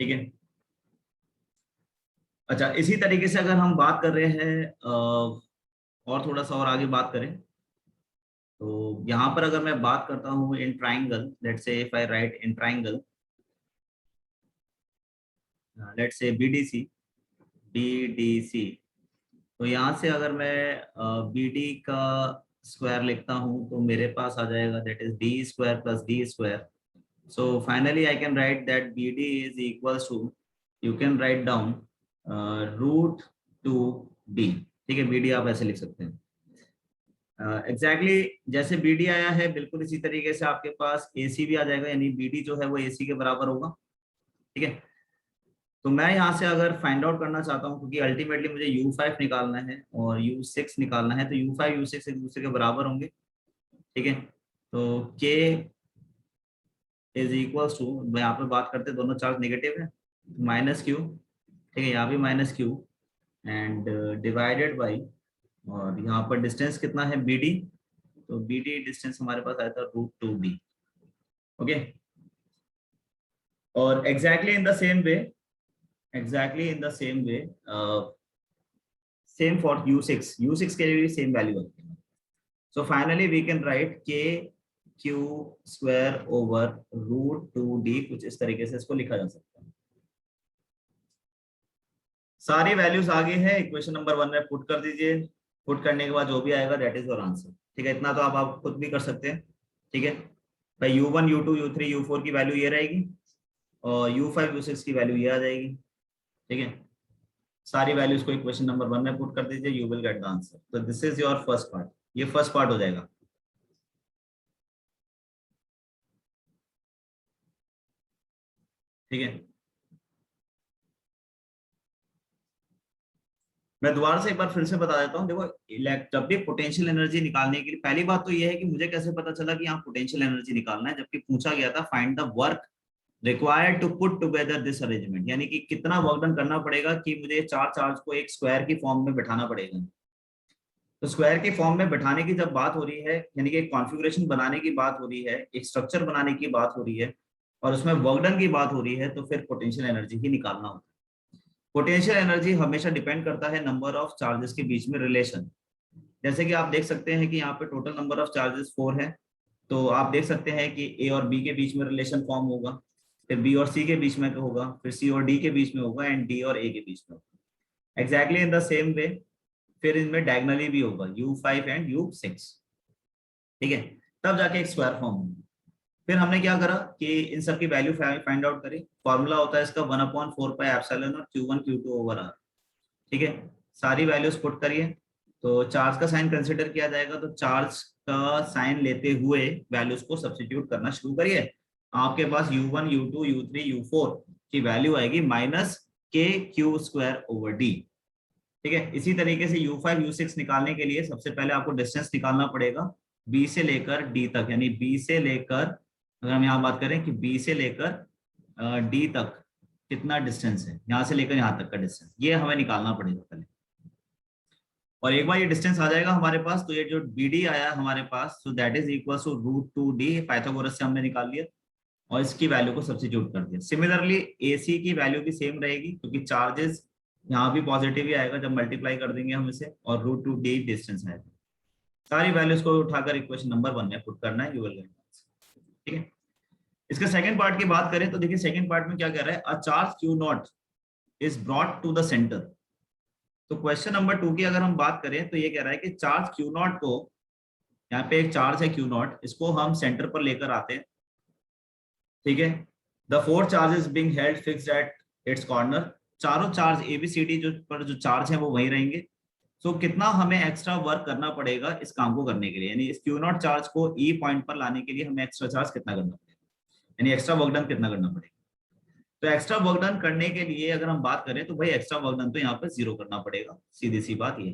ठीक है। अच्छा, इसी तरीके से अगर हम बात कर रहे हैं और थोड़ा सा और आगे बात करें, तो यहाँ पर अगर मैं बात करता हूँ in triangle, let's say if I right in triangle, let's say BDC, तो यहाँ से अगर मैं BD का स्क्वायर लिखता हूँ तो मेरे पास आ जाएगा that is D square plus D square. So finally I can write that BD is equals to, you can write down root 2D. ठीक है, BD आप ऐसे लिख सकते हैं. एग्जैक्टली जैसे BD आया है बिल्कुल इसी तरीके से आपके पास AC भी आ जाएगा, यानी BD जो है वो AC के बराबर होगा. ठीक है, तो मैं यहाँ से अगर फाइंड आउट करना चाहता हूँ, क्योंकि अल्टीमेटली मुझे U5 निकालना है और U6 निकालना है, तो U5 U6 एक दूसरे के बराबर होंगे. ठीक है, तो K इज इक्वल्स टू, यहाँ पे बात करते हैं दोनों चार्ज नेगेटिव है, माइनस क्यू. ठीक है, यहाँ भी minus Q and divided by, और यहाँ पर डिस्टेंस कितना है BD, तो BD डिस्टेंस हमारे पास आया था रूट 2D. ओके, और exactly in the same way, same for U6 के लिए भी सेम वैल्यू होती है. So finally we can write K Q square over root 2D, कुछ इस तरीके से इसको लिखा जा सकता है. सारी वैल्यूज आगे है, इक्वेशन नंबर 1 में पुट कर दीजिए. पुट करने के बाद जो भी आएगा दैट इज योर आंसर. ठीक है, इतना तो आप खुद भी कर सकते हैं. ठीक है भाई, U1 U2 U3 U4 की वैल्यू ये रहेगी और U5 U6 की वैल्यू ये आ जाएगी. ठीक है, सारी वैल्यूज को इक्वेशन नंबर 1 में पुट कर दीजिए, you will get the answer. तो this is your first part, ये फर्स्ट पार्ट हो जाएगा. ठीक है, मैं दोबारा से एक बार फिर से बता देता हूँ. देखो, जब भी पोटेंशियल एनर्जी निकालने के लिए, पहली बात तो ये है कि मुझे कैसे पता चला कि यहाँ पोटेंशियल एनर्जी निकालना है, जबकि पूछा गया था find the work required to put together this arrangement, यानी कि कितना वर्क डन करना पड़ेगा कि मुझे चार चार्ज को एक स्क्वायर की फॉर्म में बैठाना पड़ेगा. तो स्क्वायर की फॉर्म में बैठाने की जब बात हो रही है, यानी कि एक कॉन्फ़िगरेशन बनाने की बात हो रही है, एक स्ट्रक्चर बनाने की बात हो रही है, और उसमें वर्क डन की बात हो रही है, तो फिर पोटेंशियल एनर्जी ही निकालना होता है. पोटेंशियल एनर्जी हमेशा डिपेंड करता है नंबर ऑफ चार्जेस के बीच में रिलेशन. जैसे कि आप देख सकते हैं कि यहाँ पे टोटल नंबर ऑफ चार्जेस 4 है, तो आप देख सकते हैं कि A और B के बीच में रिलेशन फॉर्म होगा, फिर B और C के बीच में होगा, फिर C और D के बीच में होगा, एंड D और A के बीच में होगा. एग्जैक्टली इन द सेम वे फिर इनमें डायगोनली भी होगा, U5 एंड U6. ठीक है, तब जाके एक स्क्वायर फॉर्म होगा. फिर हमने क्या करा कि इन सब की वैल्यू फाइंड आउट करी. फॉर्मूला होता है इसका 1/4 और Q1 Q2 ओवर R. ठीक है, सारी वैल्यूज पुट करिए, तो चार्ज का साइन कंसिडर किया जाएगा, तो चार्ज का साइन लेते हुए वैल्यूज को सब्स्टिट्यूट करना शुरू करिए. आपके पास U1 U2 U3 U4 की वैल्यू आएगी minus K Q square over D. ठीक है, इसी तरीके से U5 U6 निकालने के लिए सबसे पहले आपको डिस्टेंस निकालना पड़ेगा B से लेकर D तक, यानी B से लेकर, अगर हम यहाँ बात करें कि B से लेकर D तक कितना डिस्टेंस है, यहाँ से लेकर यहाँ तक का डिस्टेंस, ये हमें निकालना पड़ेगा पहले. और एक बार ये डिस्टेंस आ जाएगा हमारे पास, तो ये जो BD आया हमारे पास, so that is equal to root 2D, Pythagoras से हमने निकाल लिया और इसकी वैल्यू को सब्स्टिट्यूट कर दिया. सिमिलरली AC की वैल्यू भी सेम रहेगी, क्योंकि चार्जेस यहाँ भी पॉजिटिव ही आएगा जब मल्टीप्लाई कर देंगे हम इसे, और रूट 2D डिस्टेंस आएगा. सारी वैल्यूज को उठाकर इक्वेशन नंबर 1 में पुट करना है, यू विल गेट आंसर. ठीक है, इसके सेकंड पार्ट की बात करें तो देखिए सेकंड पार्ट में क्या कह रहा है, a charge Q0 is brought to the centre. तो क्वेश्चन नंबर 2 की अगर हम बात करें तो ये कह रहा है कि चार्ज Q0 को, यहाँ पे एक चार्ज है Q0, इसको हम सेंटर पर लेकर आते हैं. ठीक है, the 4 charges being held fixed at its corner, चारों चार्ज ABCD जो चार्ज है वो वहीं रहेंगे. सो कितना हमें एक्स्ट्रा वर्क करना पड़ेगा इस काम को करने के लिए, यानी इस Q0 चार्ज को E पॉइंट पर लाने के लिए हमें एक्स्ट्रा चार्ज कितना करना पड़ेगा, यानी एक्स्ट्रा वर्क डन कितना करना पड़ेगा. तो एक्स्ट्रा वर्क डन करने के लिए अगर हम बात करें तो भाई एक्स्ट्रा वर्क डन तो यहाँ पे 0 करना पड़ेगा, सीधी सी बात ये.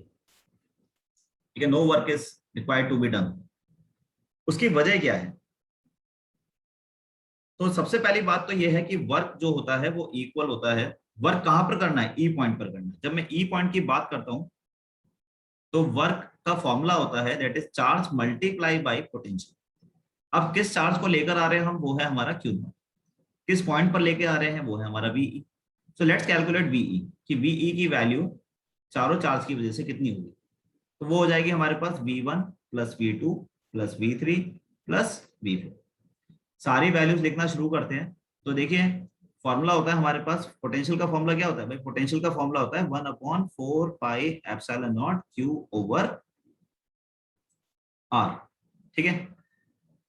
ठीक है, no work is required to be done. उसकी वजह क्या है, तो सबसे पहली बात तो ये है कि वर्क जो होता है वो इक्वल होता है, वर्क कहां पर करना है, ई पॉइंट पर करना है। जब मैं ई पॉइंट की बात करता हूं तो वर्क का फॉर्मूला होता है that is charge multiply by potential. अब किस चार्ज को लेकर आ रहे हैं हम, वो है हमारा क्यू नॉट। किस पॉइंट पर लेके आ रहे हैं, वो है हमारा VE. So let's calculate VE, कि वीई की वैल्यू चारों चार्ज की वजह से कितनी होगी। तो वो हो जाएगी हमारे पास V1 plus V2 plus V3 plus V4। सारी वैल्यूज लिखना शुरू करते हैं। तो देखिए फॉर्मूला होता है हमारे पास, पोटेंशियल का फॉर्मूला क्या होता है भाई, पोटेंशियल का फॉर्मूला होता है 1/4 पाई Q ओवर R। ठीक है,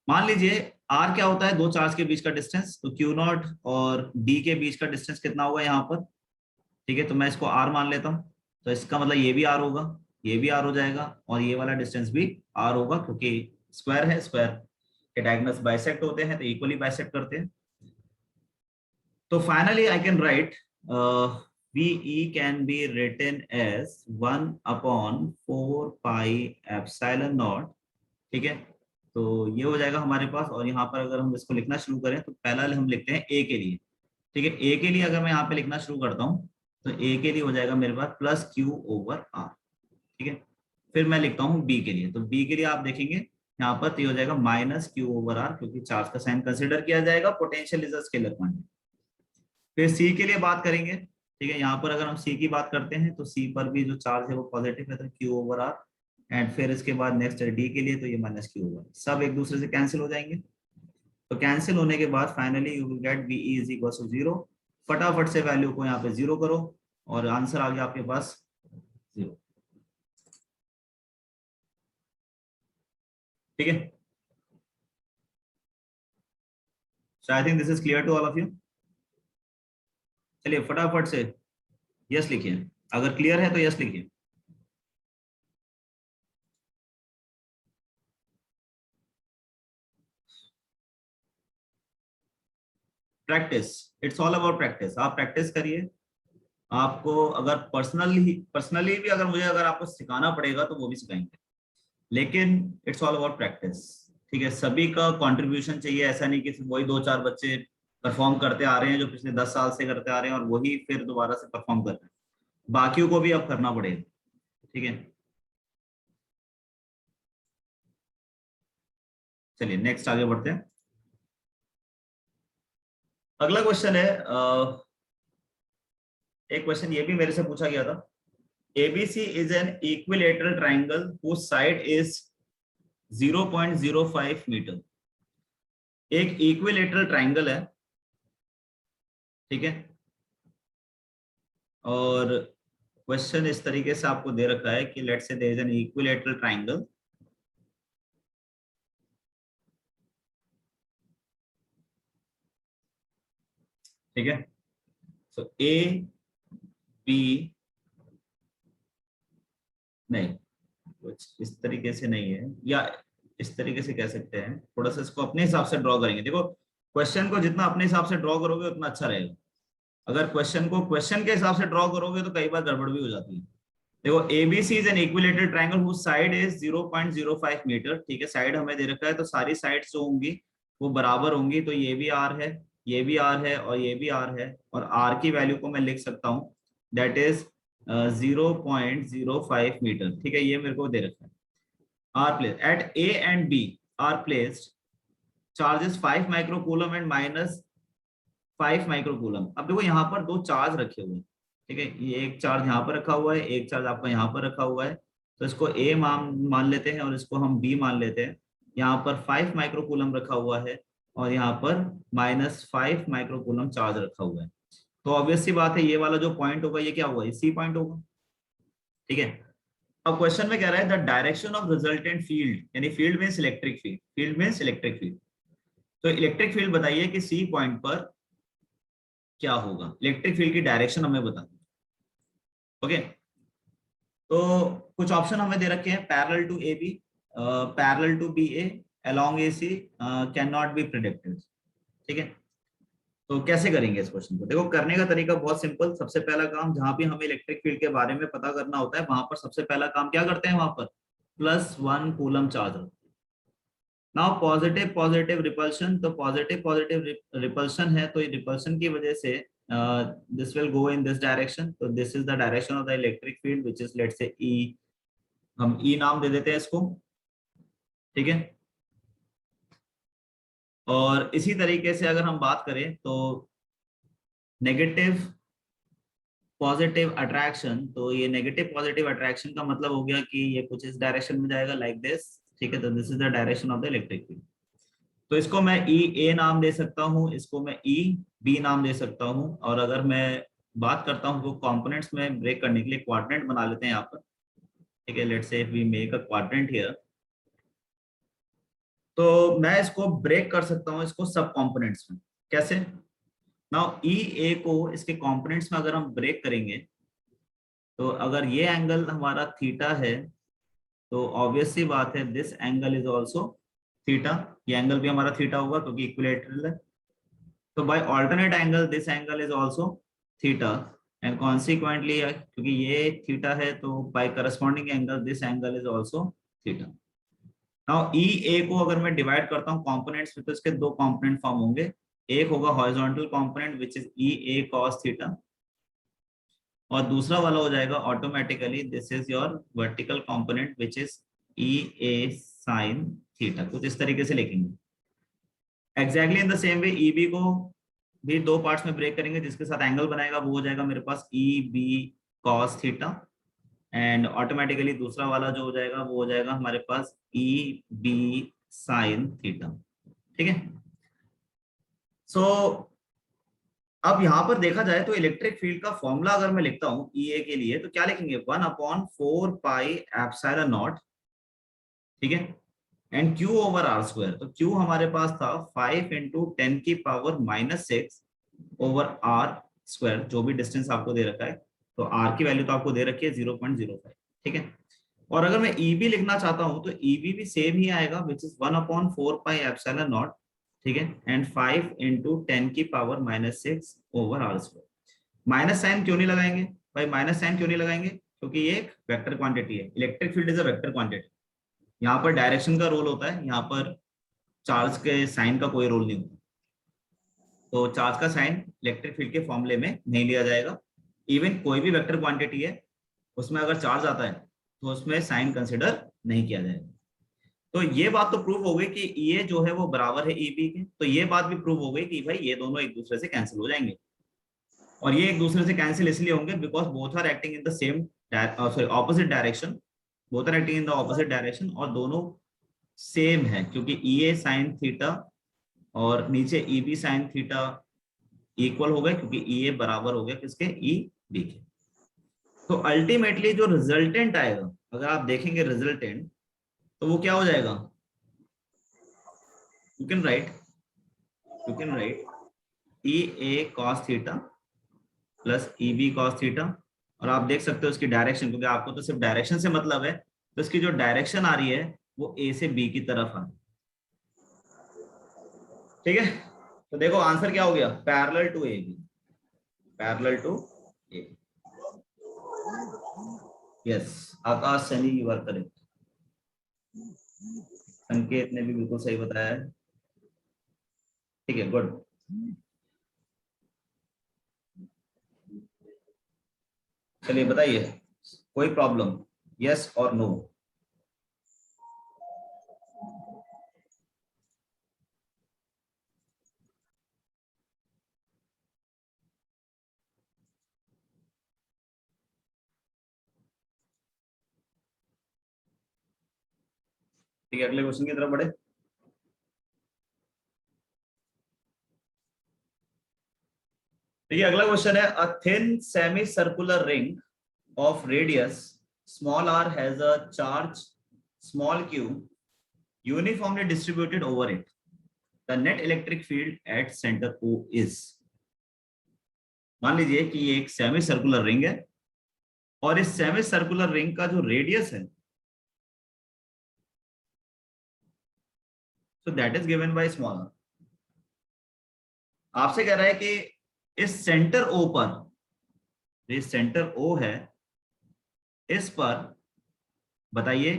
मान लीजिए R क्या होता है, दो चार्ज के बीच का डिस्टेंस, तो Q नॉट और D के बीच का डिस्टेंस कितना होगा यहाँ पर। ठीक है, तो मैं इसको R मान लेता हूँ। तो इसका मतलब ये भी R होगा, ये भी R हो जाएगा, और ये वाला डिस्टेंस भी R होगा, क्योंकि स्क्वायर है, स्क्वायर के डायगोनल्स बाइसेक्ट होते हैं तो इक्वली बाइसेक्ट करते हैं। तो finally I can write VE can be written as 1/4 pi epsilon naught. ठीक है, तो ये हो जाएगा हमारे पास। और यहाँ पर अगर हम इसको लिखना शुरू करें तो पहला हम लिखते हैं ए के लिए। ठीक है, ए के लिए अगर मैं यहाँ पे लिखना शुरू करता हूँ तो ए के लिए हो जाएगा मेरे पास प्लस Q ओवर R। ठीक है, फिर मैं लिखता हूँ बी के लिए। तो बी के लिए आप देखेंगे यहाँ पर तो ये हो जाएगा माइनस Q ओवर R, क्योंकि चार्ज का साइन कंसिडर किया जाएगा, potential is a scalar quantity. फिर सी के लिए बात करेंगे। ठीक है, यहाँ पर अगर हम सी की बात करते हैं तो सी पर भी जो चार्ज है वो पॉजिटिव है, तो Q ओवर R। एंड फिर इसके बाद नेक्स्ट है डी के लिए, तो ये माइनस Q ओवर, सब एक दूसरे से कैंसिल हो जाएंगे। तो कैंसिल होने के बाद finally you will get VE is equal to 0। फटाफट से वैल्यू को यहाँ पे 0 करो और आंसर आ गया आपके पास 0। ठीक है, so I think this is clear to all of you. चलिए फटाफट से यस लिखिए, अगर क्लियर है तो यस लिखिए। Practice, it's all about practice. आप प्रैक्टिस करिए। आपको अगर पर्सनली भी अगर मुझे अगर आपको सिखाना पड़ेगा तो वो भी सिखाएंगे, लेकिन इट्स ऑल अबाउट प्रैक्टिस। ठीक है, सभी का कंट्रीब्यूशन चाहिए। ऐसा नहीं कि सिर्फ वही दो चार बच्चे परफॉर्म करते आ रहे हैं जो पिछले 10 साल से करते आ रहे हैं और वही फिर दोबारा से परफॉर्म कर रहे हैं, बाकियों को भी अब करना पड़ेगा। ठीक है, चलिए नेक्स्ट आगे बढ़ते हैं। अगला क्वेश्चन है, एक क्वेश्चन ये भी मेरे से पूछा गया था। ABC is an equilateral triangle whose side is 0.05 metre. एक इक्विलेटरल ट्राइंगल है, ठीक है, और क्वेश्चन इस तरीके से आपको दे रखा है कि let's say there is an equilateral triangle. ठीक है, सो ए बी, नहीं कुछ इस तरीके से नहीं है, या इस तरीके से कह सकते हैं, थोड़ा सा इसको अपने हिसाब से ड्रॉ करेंगे। देखो क्वेश्चन को जितना अपने हिसाब से ड्रॉ करोगे उतना अच्छा रहेगा। अगर क्वेश्चन को क्वेश्चन के हिसाब से ड्रॉ करोगे तो कई बार गड़बड़ भी हो जाती है। देखो ABC is an equilateral triangle whose side is 0.05 metre. ठीक है, साइड हमें दे रखा है तो सारी साइड्स जो होंगी वो बराबर होंगी। तो ये भी R है, ये भी R है और ये भी R है, और R की वैल्यू को मैं लिख सकता हूँ दैट इज 0.05 मीटर। ठीक है, ये मेरे को दे रखा है। Are placed at A and B are placed charges 5 microcoulomb and -5 microcoulomb. अब देखो यहाँ पर दो चार्ज रखे हुए हैं। ठीक है, ये एक चार्ज यहाँ पर रखा हुआ है, एक चार्ज आपका यहाँ पर रखा हुआ है। तो इसको A मान लेते हैं और इसको हम B मान लेते हैं। यहाँ पर 5 माइक्रोकूलम रखा हुआ है और यहाँ पर -5 माइक्रोकूलम चार्ज रखा हुआ है। तो ऑब्वियस सी बात है ये वाला जो पॉइंट होगा ये क्या होगा, सी पॉइंट होगा। ठीक है, अब क्वेश्चन में कह रहा है the direction of resultant field, यानी field means electric field, field means electric field. तो इलेक्ट्रिक फील्ड बताइए कि सी पॉइंट पर क्या होगा, इलेक्ट्रिक फील्ड की डायरेक्शन हमें बता। ओके, तो कुछ ऑप्शन हमें दे रखे हैं, parallel to AB, parallel to BA, along AC, can not be predicted. ठीक है, तो कैसे करेंगे इस क्वेश्चन को। देखो करने का तरीका बहुत सिंपल। सबसे पहला काम, जहां भी हमें इलेक्ट्रिक फील्ड के बारे में पता करना होता है वहां पर सबसे पहला काम क्या करते हैं, वहां पर +1 coulomb charge. Now positive positive repulsion, तो पॉजिटिव पॉजिटिव रिपल्शन है, तो ये रिपल्शन की वजह से this will go in this direction, तो this is the direction of the electric field which is let's say E, हम ई नाम दे देते हैं इसको, ठीक है। और इसी तरीके से अगर हम बात करें तो नेगेटिव पॉजिटिव अट्रैक्शन, तो ये नेगेटिव पॉजिटिव अट्रैक्शन का मतलब हो गया कि ये कुछ इस डायरेक्शन में जाएगा लाइक दिस, ठीक है, तो this is the direction of the electric field. तो इसको मैं ई ए नाम दे सकता हूँ, इसको मैं ई बी नाम दे सकता हूँ, और अगर मैं बात करता हूँ तो कंपोनेंट्स में ब्रेक करने के लिए क्वाड्रेंट बना लेते हैं यहाँ पर, ठीक है। Let's say if we make a quadrant here, तो मैं इसको ब्रेक कर सकता हूँ इसको सब कंपोनेंट्स में। कैसे? नाउ ई ए को इसके कंपोनेंट्स में अगर हम ब्रेक करेंगे, तो अगर ये एंगल हमारा थीटा है, तो ऑब्वियस सी बात है this angle is also theta, ये एंगल भी हमारा थीटा होगा क्योंकि इक्विलैटरल है। तो by alternate angle this angle is also theta, and consequently क्योंकि ये थीटा है तो by corresponding angle this angle is also theta. Now E A को अगर मैं डिवाइड करता हूँ कंपोनेंट्स में, तो इसके दो कंपोनेंट फॉर्म होंगे। एक होगा horizontal component which is E A cos theta, और दूसरा वाला हो जाएगा automatically this is your vertical component which is E A sine theta. कुछ इस तरीके से लिखेंगे। Exactly in the same way EB को भी दो पार्ट्स में ब्रेक करेंगे, जिसके साथ एंगल बनाएगा वो हो जाएगा मेरे पास E B cos theta, and automatically दूसरा वाला जो हो जाएगा वो हो जाएगा हमारे पास ई बी साइन थीटा, ठीक है। सो अब यहाँ पर देखा जाए तो इलेक्ट्रिक फील्ड का फॉर्मूला अगर मैं लिखता हूँ ई ए के लिए, तो क्या लिखेंगे? 1/4 पाई एप्सिलॉन नॉट, ठीक है, and Q over R square. तो क्यू हमारे पास था 5 × 10⁻⁻⁶ ओवर आर स्क्वायर, जो भी डिस्टेंस आपको दे रखा है, तो आर की वैल्यू तो आपको दे रखी है 0.05, ठीक है। और अगर मैं ईबी लिखना चाहता हूं तो ईबी भी सेम ही आएगा which is 1/4 pi epsilon naught, ठीक है, and 5 × 10⁻⁻⁶ over R square. Minus sign क्यों नहीं लगाएंगे भाई? माइनस साइन क्यों नहीं लगाएंगे? क्योंकि ये एक वेक्टर क्वांटिटी है, electric field is a vector quantity. यहाँ पर डायरेक्शन का रोल होता है, यहाँ पर चार्ज के साइन का कोई रोल नहीं होता। तो चार्ज का साइन इलेक्ट्रिक फील्ड के फॉर्मूले में नहीं लिया जाएगा। इवन कोई भी वेक्टर क्वांटिटी है उसमें अगर चार्ज आता है तो उसमें साइन कंसिडर नहीं किया जाएगा। तो ये बात तो प्रूव हो गई कि ये जो है वो बराबर है ईबी के, तो ये बात भी प्रूव हो गई कि भाई ये दोनों एक दूसरे से कैंसिल हो जाएंगे। और ये एक दूसरे से कैंसिल इसलिए होंगे because both are acting in the same sorry opposite direction, both are acting in the opposite direction, और दोनों सेम है क्योंकि ई ए साइन थीटा और नीचे E B sine theta equal हो गए क्योंकि ई ए बराबर हो गया किसके? ई बी के। तो अल्टीमेटली जो रिजल्टेंट आएगा, अगर आप देखेंगे रिजल्टेंट, तो वो क्या हो जाएगा? You can write E A cos theta plus E B cos theta, और आप देख सकते हो इसकी डायरेक्शन, क्योंकि आपको तो सिर्फ डायरेक्शन से मतलब है, तो इसकी जो डायरेक्शन आ रही है वो ए से बी की तरफ आ रही है, ठीक है। तो देखो आंसर क्या हो गया? Parallel to A B, parallel to A. Yes, Aakash Saini you are correct. Sanket ने भी बिल्कुल सही बताया है, ठीक है, गुड। चलिए बताइए, कोई प्रॉब्लम? यस और नो? ठीक है, अगले क्वेश्चन की तरफ बढ़े। ठीक है, अगला क्वेश्चन है, a thin semi circular ring of radius small r has a charge small q uniformly distributed over it. The net electric field at center O is. मान लीजिए कि ये एक सेमी सर्कुलर रिंग है और इस सेमी सर्कुलर रिंग का जो रेडियस है so that is given by small r. आपसे कह रहा है कि इस सेंटर O पर, ये सेंटर O है, इस पर बताइए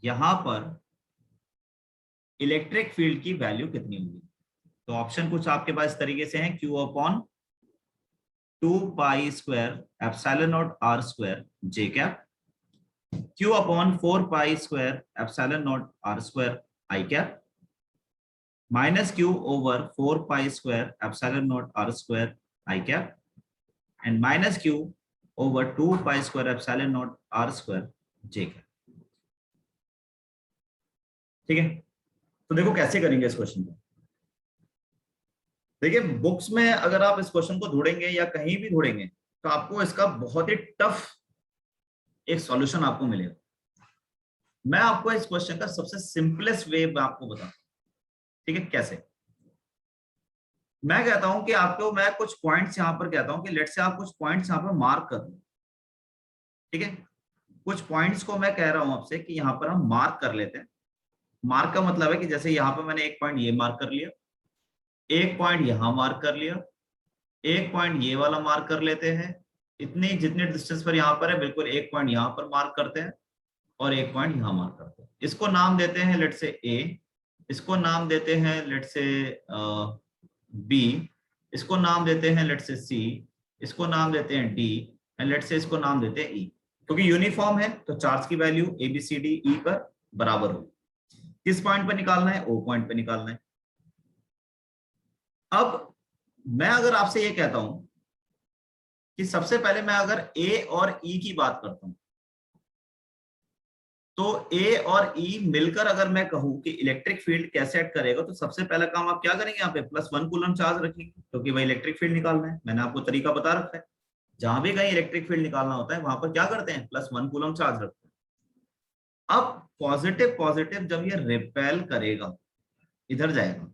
यहां पर इलेक्ट्रिक फील्ड की वैल्यू कितनी होगी। तो ऑप्शन कुछ आपके पास इस तरीके से है, Q upon 2 pi square epsilon not R square J cap, Q upon 4 pi square epsilon not R square I cap, minus Q over 4 pi square epsilon not R square I cap, and minus Q over 2 pi square epsilon not R square J cap. ठीक है, तो देखो कैसे करेंगे इस question को। देखिए books में अगर आप इस क्वेश्चन को ढूंढेंगे या कहीं भी ढूंढेंगे तो आपको इसका बहुत ही टफ एक सॉल्यूशन आपको मिलेगा। मैं आपको इस क्वेश्चन का सबसे सिंपलेस्ट वे आपको बताता हूं। ठीक है, कैसे? मैं कहता हूं कि आपको मैं कुछ पॉइंट्स यहां पर कहता हूं कि लेट से आप कुछ पॉइंट्स यहां पर मार्क कर लो। ठीक है, कुछ पॉइंट्स को मैं कह रहा हूं आपसे कि यहां पर हम मार्क कर लेते हैं। मार्क का मतलब है कि जैसे यहां पर मैंने एक पॉइंट ये मार्क कर लिया, एक पॉइंट यहां मार्क कर लिया, एक पॉइंट ये वाला मार्क कर लेते हैं। इतनी जितने डिस्टेंस पर यहाँ पर है बिल्कुल एक पॉइंट यहाँ पर मार्क करते हैं और एक पॉइंट यहाँ मार्क करते हैं। इसको नाम देते हैं लेट से ए, इसको नाम देते हैं लेट से बी, इसको नाम देते हैं लेट से सी, इसको नाम देते हैं डी, एंड लेट से इसको नाम देते हैं ई। क्योंकि यूनिफॉर्म है तो चार्ज की value A B C D E पर बराबर होगी। किस पॉइंट पर निकालना है? ओ पॉइंट पर निकालना है। अब मैं अगर आपसे ये कहता हूं कि सबसे पहले मैं अगर ए और ई की बात करता हूं तो ए और ई मिलकर अगर मैं कहूं कि इलेक्ट्रिक फील्ड कैसे एक्ट करेगा, तो सबसे पहला काम आप क्या करेंगे? यहाँ पे +1 कूलम चार्ज रखेंगे क्योंकि भाई इलेक्ट्रिक फील्ड निकालना है। मैंने आपको तरीका बता रखा है, जहां भी कहीं इलेक्ट्रिक फील्ड निकालना होता है वहां पर क्या करते हैं? +1 कूलम चार्ज रखते हैं। अब पॉजिटिव पॉजिटिव जब ये रिपेल करेगा इधर जाएगा,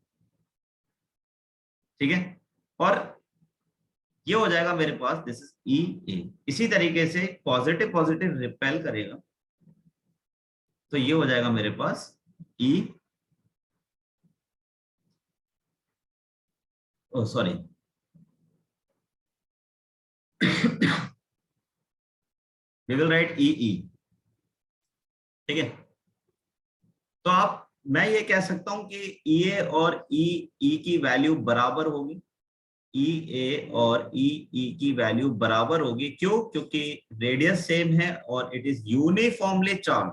ठीक है, और ये हो जाएगा मेरे पास दिस इज ई ए। इसी तरीके से पॉजिटिव पॉजिटिव रिपेल करेगा तो ये हो जाएगा मेरे पास ई, ओ सॉरी वी विल राइट ई ई। ठीक है, तो आप मैं ये कह सकता हूं कि ई ए और ई ई की वैल्यू बराबर होगी। ई ए और ई ई की वैल्यू बराबर होगी। क्यों? क्योंकि रेडियस सेम है और it is uniformly charge,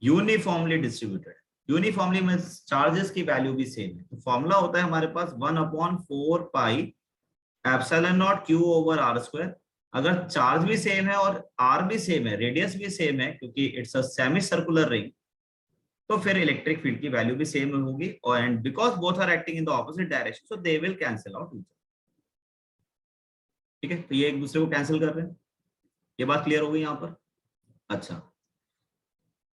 uniformly distributed. Uniformly में चार्जेस की वैल्यू भी सेम है। तो फॉर्मूला होता है हमारे पास 1/4 pi epsilon naught Q over R square. अगर चार्ज भी सेम है और आर भी सेम है, रेडियस भी सेम है, क्योंकि it's a semi circular ring, तो फिर इलेक्ट्रिक फील्ड की वैल्यू भी सेम होगी। और and because both are acting in the opposite direction so they will cancel out each other. ठीक है, तो ये एक दूसरे को कैंसिल कर रहे हैं। ये बात क्लियर हो गई यहाँ पर? अच्छा,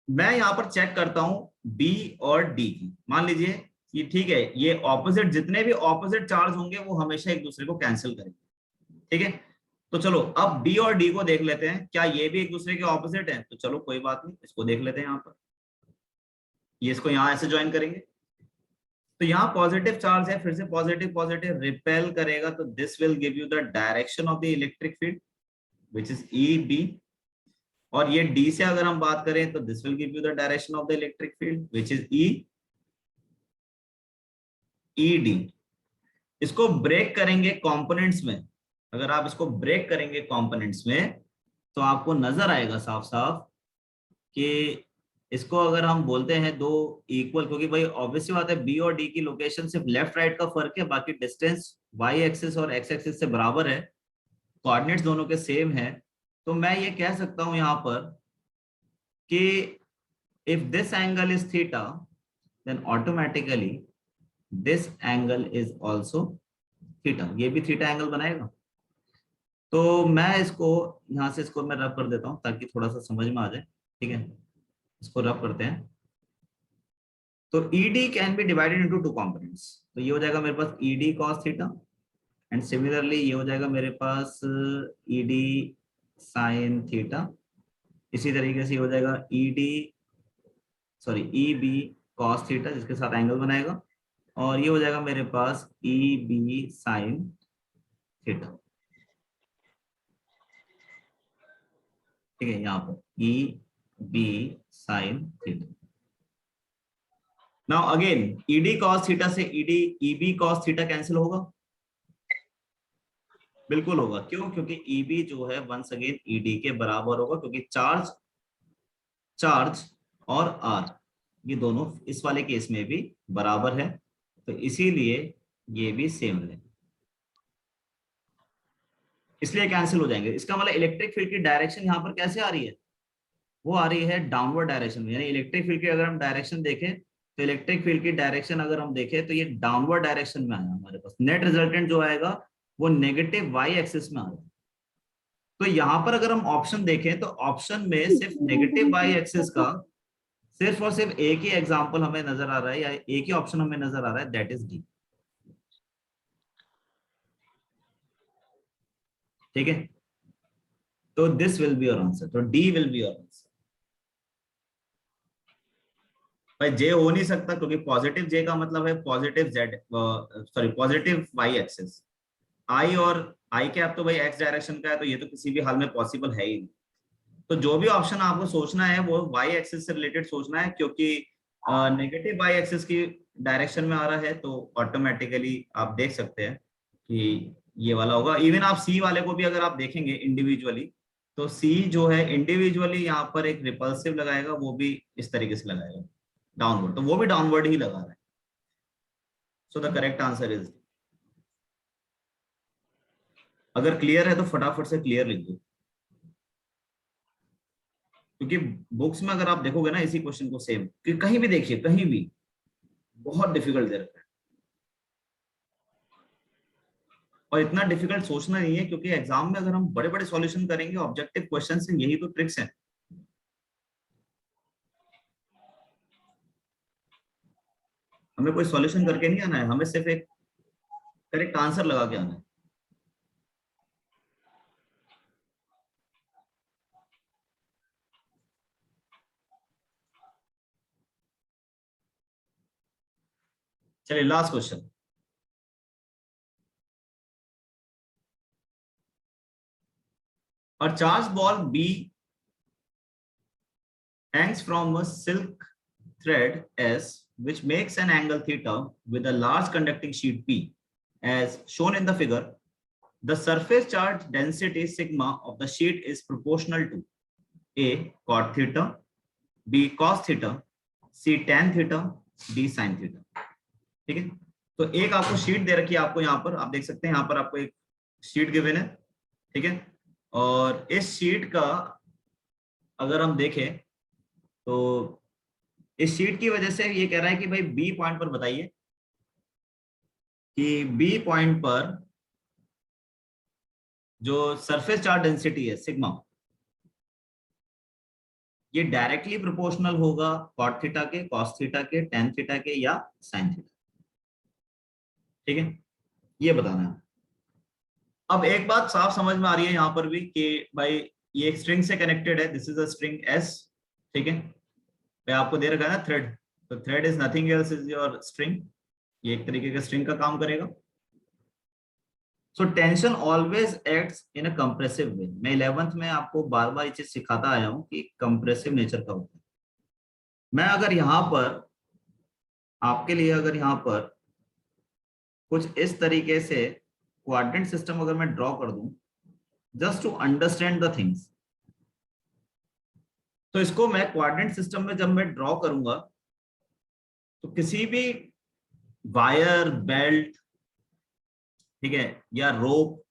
मैं यहाँ पर चेक करता हूं बी और डी की। मान लीजिए कि ठीक है, ये ऑपोजिट, जितने भी ऑपोजिट चार्ज होंगे वो हमेशा एक दूसरे को कैंसिल करेंगे। ठीक है, तो चलो अब बी और डी को देख लेते हैं, क्या ये भी एक दूसरे के ऑपोजिट हैं? तो चलो कोई बात नहीं, इसको देख लेते हैं। यहाँ पर ये इसको यहाँ ऐसे ज्वाइन करेंगे तो यहाँ पॉजिटिव चार्ज है, फिर से पॉजिटिव पॉजिटिव रिपेल करेगा तो this will give you the direction of the electric field which is E B. और ये डी से अगर हम बात करें तो this will give you the direction of the electric field which is E E D. इसको ब्रेक करेंगे कंपोनेंट्स में। अगर आप इसको ब्रेक करेंगे कंपोनेंट्स में तो आपको नजर आएगा साफ साफ कि इसको अगर हम बोलते हैं दो इक्वल, क्योंकि भाई ऑब्वियसली बात है बी और डी की लोकेशन सिर्फ लेफ्ट राइट का फर्क है, बाकी डिस्टेंस वाई एक्सिस और एक्स एक्सिस से बराबर है, कोऑर्डिनेट्स दोनों के सेम है। तो मैं ये कह सकता हूं यहां पर कि if this angle is theta then automatically this angle is also theta. ये भी थीटा एंगल बनाएगा। तो मैं इसको यहां से इसको मैं रब कर देता हूं ताकि थोड़ा सा समझ में आ जाए। ठीक है, इसको रब करते हैं। तो ED can be divided into two components. तो ये हो जाएगा मेरे पास ED cos theta, and similarly ये हो जाएगा मेरे पास ED sin थीटा। इसी तरीके से ये हो जाएगा EB cos थीटा जिसके साथ एंगल बनाएगा, और ये हो जाएगा मेरे पास EB sin थीटा। ठीक है, यहाँ पर EB sin theta. Now again ED cos theta से ED EB cos theta cancel होगा, बिल्कुल होगा। क्यों? क्योंकि ईबी जो है वंस अगेन ईडी के बराबर होगा, क्योंकि चार्ज चार्ज और आर ये दोनों इस वाले केस में भी बराबर है, तो इसीलिए ये भी सेम है, इसलिए कैंसिल हो जाएंगे। इसका मतलब इलेक्ट्रिक फील्ड की डायरेक्शन यहाँ पर कैसे आ रही है, वो आ रही है डाउनवर्ड डायरेक्शन में। यानी इलेक्ट्रिक फील्ड की अगर हम डायरेक्शन देखें तो इलेक्ट्रिक फील्ड की डायरेक्शन अगर हम देखें तो ये डाउनवर्ड डायरेक्शन में आया हमारे पास। नेट रिजल्टेंट जो आएगा वो नेगेटिव वाई एक्सिस में आ रहा है। तो यहाँ पर अगर हम ऑप्शन देखें तो ऑप्शन में सिर्फ नेगेटिव वाई एक्सिस का सिर्फ और सिर्फ एक ही एग्जाम्पल हमें नजर आ रहा है, या एक ही ऑप्शन हमें नजर आ रहा है, दैट इज डी। ठीक है, तो this will be your answer, तो D will be your answer. भाई जे हो नहीं सकता, क्योंकि पॉजिटिव जे का मतलब है positive Z, sorry positive Y axis. I और आई कैप तो भाई एक्स डायरेक्शन का है, तो ये तो किसी भी हाल में पॉसिबल है ही नहीं। तो जो भी ऑप्शन आपको सोचना है वो वाई एक्सिस से रिलेटेड सोचना है, क्योंकि नेगेटिव वाई एक्सिस की डायरेक्शन में आ रहा है, तो ऑटोमेटिकली आप देख सकते हैं कि ये वाला होगा। इवन आप सी वाले को भी अगर आप देखेंगे इंडिविजुअली, तो सी जो है इंडिविजुअली यहाँ पर एक रिपल्सिव लगाएगा, वो भी इस तरीके से लगाएगा डाउनवर्ड, तो वो भी डाउनवर्ड ही लगा रहा है। So the correct answer is, अगर क्लियर है तो फटाफट से क्लियर लिख दो, क्योंकि बुक्स में अगर आप देखोगे ना इसी क्वेश्चन को सेम, कि कहीं भी देखिए कहीं भी बहुत डिफिकल्ट दे रखा है। और इतना डिफिकल्ट सोचना नहीं है, क्योंकि एग्जाम में अगर हम बड़े बड़े सॉल्यूशन करेंगे ऑब्जेक्टिव क्वेश्चन से, यही तो ट्रिक्स हैं। हमें कोई सॉल्यूशन करके नहीं आना है, हमें सिर्फ एक करेक्ट आंसर लगा के आना है। चलिए लास्ट क्वेश्चन। और charge ball B hangs from a silk thread S, which makes an angle theta with a large conducting sheet P, as shown in the figure. The surface charge density sigma of the sheet is proportional to A cot theta, B cos theta, C tan theta, D sin theta। ठीक है, तो एक आपको sheet दे रखी है, आपको यहाँ पर आप देख सकते हैं, यहाँ पर आपको एक शीट गिवन है। ठीक है, और इस शीट का अगर हम देखें तो इस शीट की वजह से ये कह रहा है कि भाई बी पॉइंट पर बताइए कि बी पॉइंट पर जो सरफेस चार्ज डेंसिटी है सिग्मा, ये डायरेक्टली प्रोपोर्शनल होगा कॉट थीटा के, कॉस थीटा के, टेन थीटा के, या साइन थीटा। ठीक है, ये बताना है। अब एक बात साफ समझ में आ रही है यहाँ पर भी कि भाई ये एक स्ट्रिंग से कनेक्टेड है, this is a string S. ठीक है, भाई आपको दे रखा है ना थ्रेड, तो thread is nothing else is your string, ये एक तरीके का स्ट्रिंग का काम करेगा। So tension always acts in a compressive way. मैं 11th में आपको बार बार ये चीज सिखाता आया हूं कि कंप्रेसिव नेचर का होता है। मैं अगर यहाँ पर आपके लिए अगर यहाँ पर कुछ इस तरीके से क्वाड्रेंट सिस्टम अगर मैं ड्रॉ कर दूं just to understand the things, तो इसको मैं क्वाड्रेंट सिस्टम में जब मैं ड्रॉ करूंगा तो किसी भी वायर बेल्ट, ठीक है, या रोप,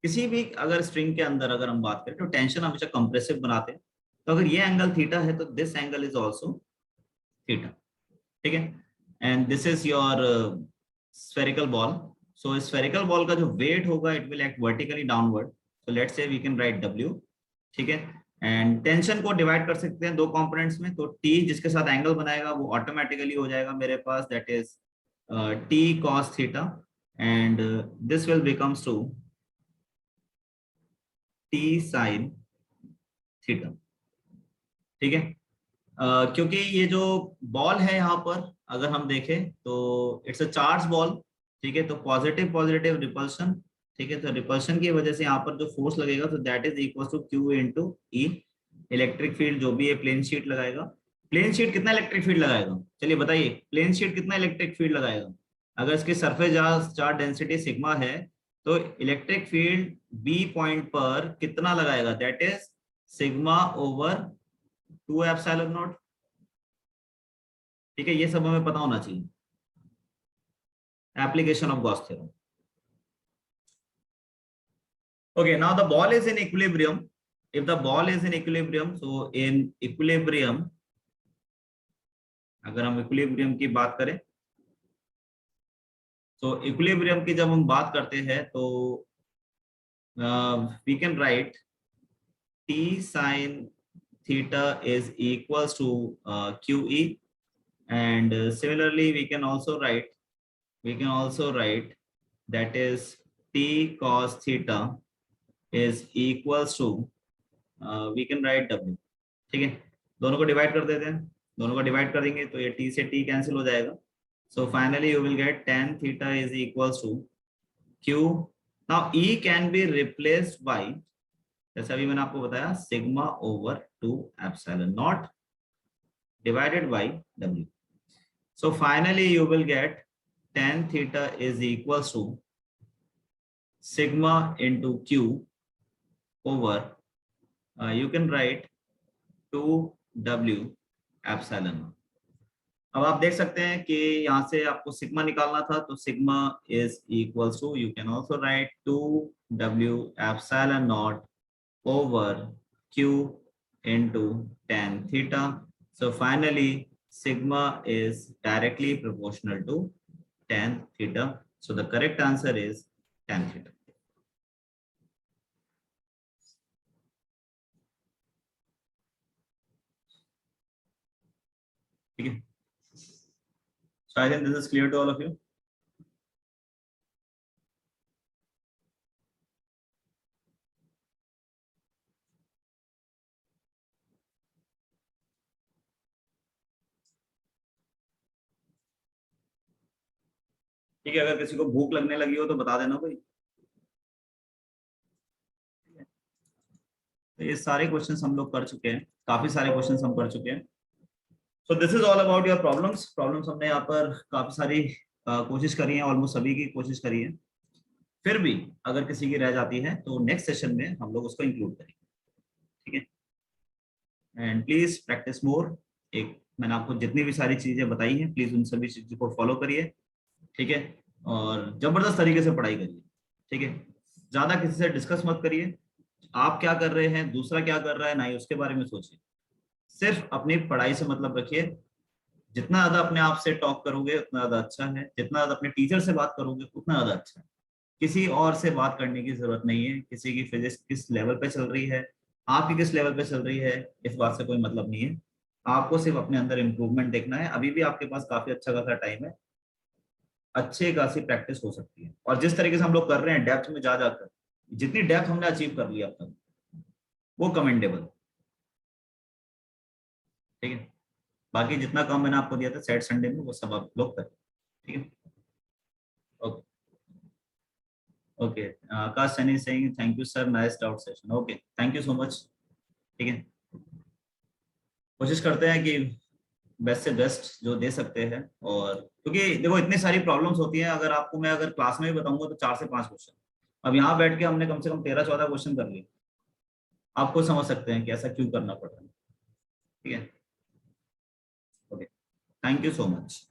किसी भी अगर स्ट्रिंग के अंदर अगर हम बात करें तो टेंशन हमेशा कंप्रेसिव बनाते हैं। तो अगर ये एंगल थीटा है तो this angle is also theta. ठीक है, and this is your spherical ball. So spherical ball का जो वेट होगा it will act vertically downward, so let's say we can write W. ठीक है, एंड टेंशन को डिवाइड कर सकते हैं दो कंपोनेंट्स में, तो टी जिसके साथ एंगल बनाएगा वो ऑटोमेटिकली हो जाएगा मेरे पास, that is T cos theta, and this will becomes two T sine theta. ठीक है, क्योंकि ये जो बॉल है यहाँ पर अगर हम देखें तो इट्स अ चार्ज बॉल। ठीक है, तो पॉजिटिव पॉजिटिव रिपल्शन। ठीक है, तो रिपल्शन की वजह से यहाँ पर जो फोर्स लगेगा तो that is equal to Q into E, electric field जो भी है प्लेन शीट लगाएगा, प्लेन शीट कितना इलेक्ट्रिक फील्ड लगाएगा, चलिए बताइए, प्लेन शीट कितना इलेक्ट्रिक फील्ड लगाएगा? अगर इसकी सरफेस चार्ज डेंसिटी सिग्मा है तो इलेक्ट्रिक फील्ड बी पॉइंट पर कितना लगाएगा, that is sigma over 2 epsilon naught. ठीक है, ये सब हमें पता होना चाहिए, application of Gauss theorem. Okay, now the ball is in equilibrium. If the ball is in equilibrium, so in equilibrium, अगर हम equilibrium की बात करें, तो equilibrium की जब हम बात करते हैं तो we can write t sin theta is equals to QE, and similarly we can also write that is t cos theta is equals to we can write W। ठीक है, दोनों को डिवाइड कर देते हैं, दोनों को डिवाइड कर देंगे तो ये t से t कैंसिल हो जाएगा। So finally you will get tan theta is equals to q। Now E can be replaced by, जैसे अभी मैंने आपको बताया, sigma over 2 epsilon naught divided by W। So finally you will get tan theta is equals to sigma into q over you can write 2W epsilon. अब आप देख सकते हैं कि यहाँ से आपको सिग्मा निकालना था, तो sigma is equals to, you can also write 2W epsilon naught over Q into tan theta। So finally sigma is directly proportional to tan theta, so the correct answer is tan theta। ठीक है, so I think this is clear to all of you। ठीक है, अगर किसी को भूख लगने लगी हो तो बता देना भाई। तो ये सारे क्वेश्चंस हम लोग कर चुके हैं, काफी सारे क्वेश्चंस हम कर चुके हैं। So this is all about your problems हमने यहाँ पर काफी सारी कोशिश करी है, ऑलमोस्ट सभी की कोशिश करी है। फिर भी अगर किसी की रह जाती है तो नेक्स्ट सेशन में हम लोग उसको इंक्लूड करेंगे। ठीक है, एंड प्लीज प्रैक्टिस मोर। एक मैंने आपको जितनी भी सारी चीजें बताई हैं, प्लीज उन सभी चीजों को फॉलो करिए। ठीक है, और जबरदस्त तरीके से पढ़ाई करिए। ठीक है, ज्यादा किसी से डिस्कस मत करिए, आप क्या कर रहे हैं, दूसरा क्या कर रहा है, ना ही उसके बारे में सोचिए। सिर्फ अपनी पढ़ाई से मतलब रखिए। जितना ज्यादा अपने आप से टॉक करोगे उतना ज्यादा अच्छा है, जितना ज्यादा अपने टीचर से बात करोगे उतना ज्यादा अच्छा है। किसी और से बात करने की जरूरत नहीं है, किसी की फिजिक्स किस लेवल पे चल रही है, आपकी किस लेवल पे चल रही है, इस बात से कोई मतलब नहीं है। आपको सिर्फ अपने अंदर इम्प्रूवमेंट देखना है। अभी भी आपके पास काफी अच्छा खासा टाइम है, अच्छी खासी प्रैक्टिस हो सकती है। और जिस तरीके से हम लोग कर रहे हैं डेप्थ में जा जाकर, जितनी डेप्थ हमने अचीव कर लिया अब तक, वो कमेंडेबल। ठीक है, बाकी जितना काम मैंने आपको दिया था सैट संडे में वो सब आप लोग करें। ठीक है, okay okay. Akash Saini saying thank you sir, nice doubt session. Okay, thank you so much. ठीक है, कोशिश करते हैं कि बेस्ट से बेस्ट जो दे सकते हैं। और क्योंकि देखो इतनी सारी प्रॉब्लम्स होती हैं, अगर आपको मैं अगर क्लास में भी बताऊंगा तो 4 से 5 क्वेश्चन, अब यहाँ बैठ के हमने कम से कम 13-14 क्वेश्चन कर लिए। आपको समझ सकते हैं कि ऐसा क्यों करना पड़ रहा है। ठीक है, okay, thank you so much.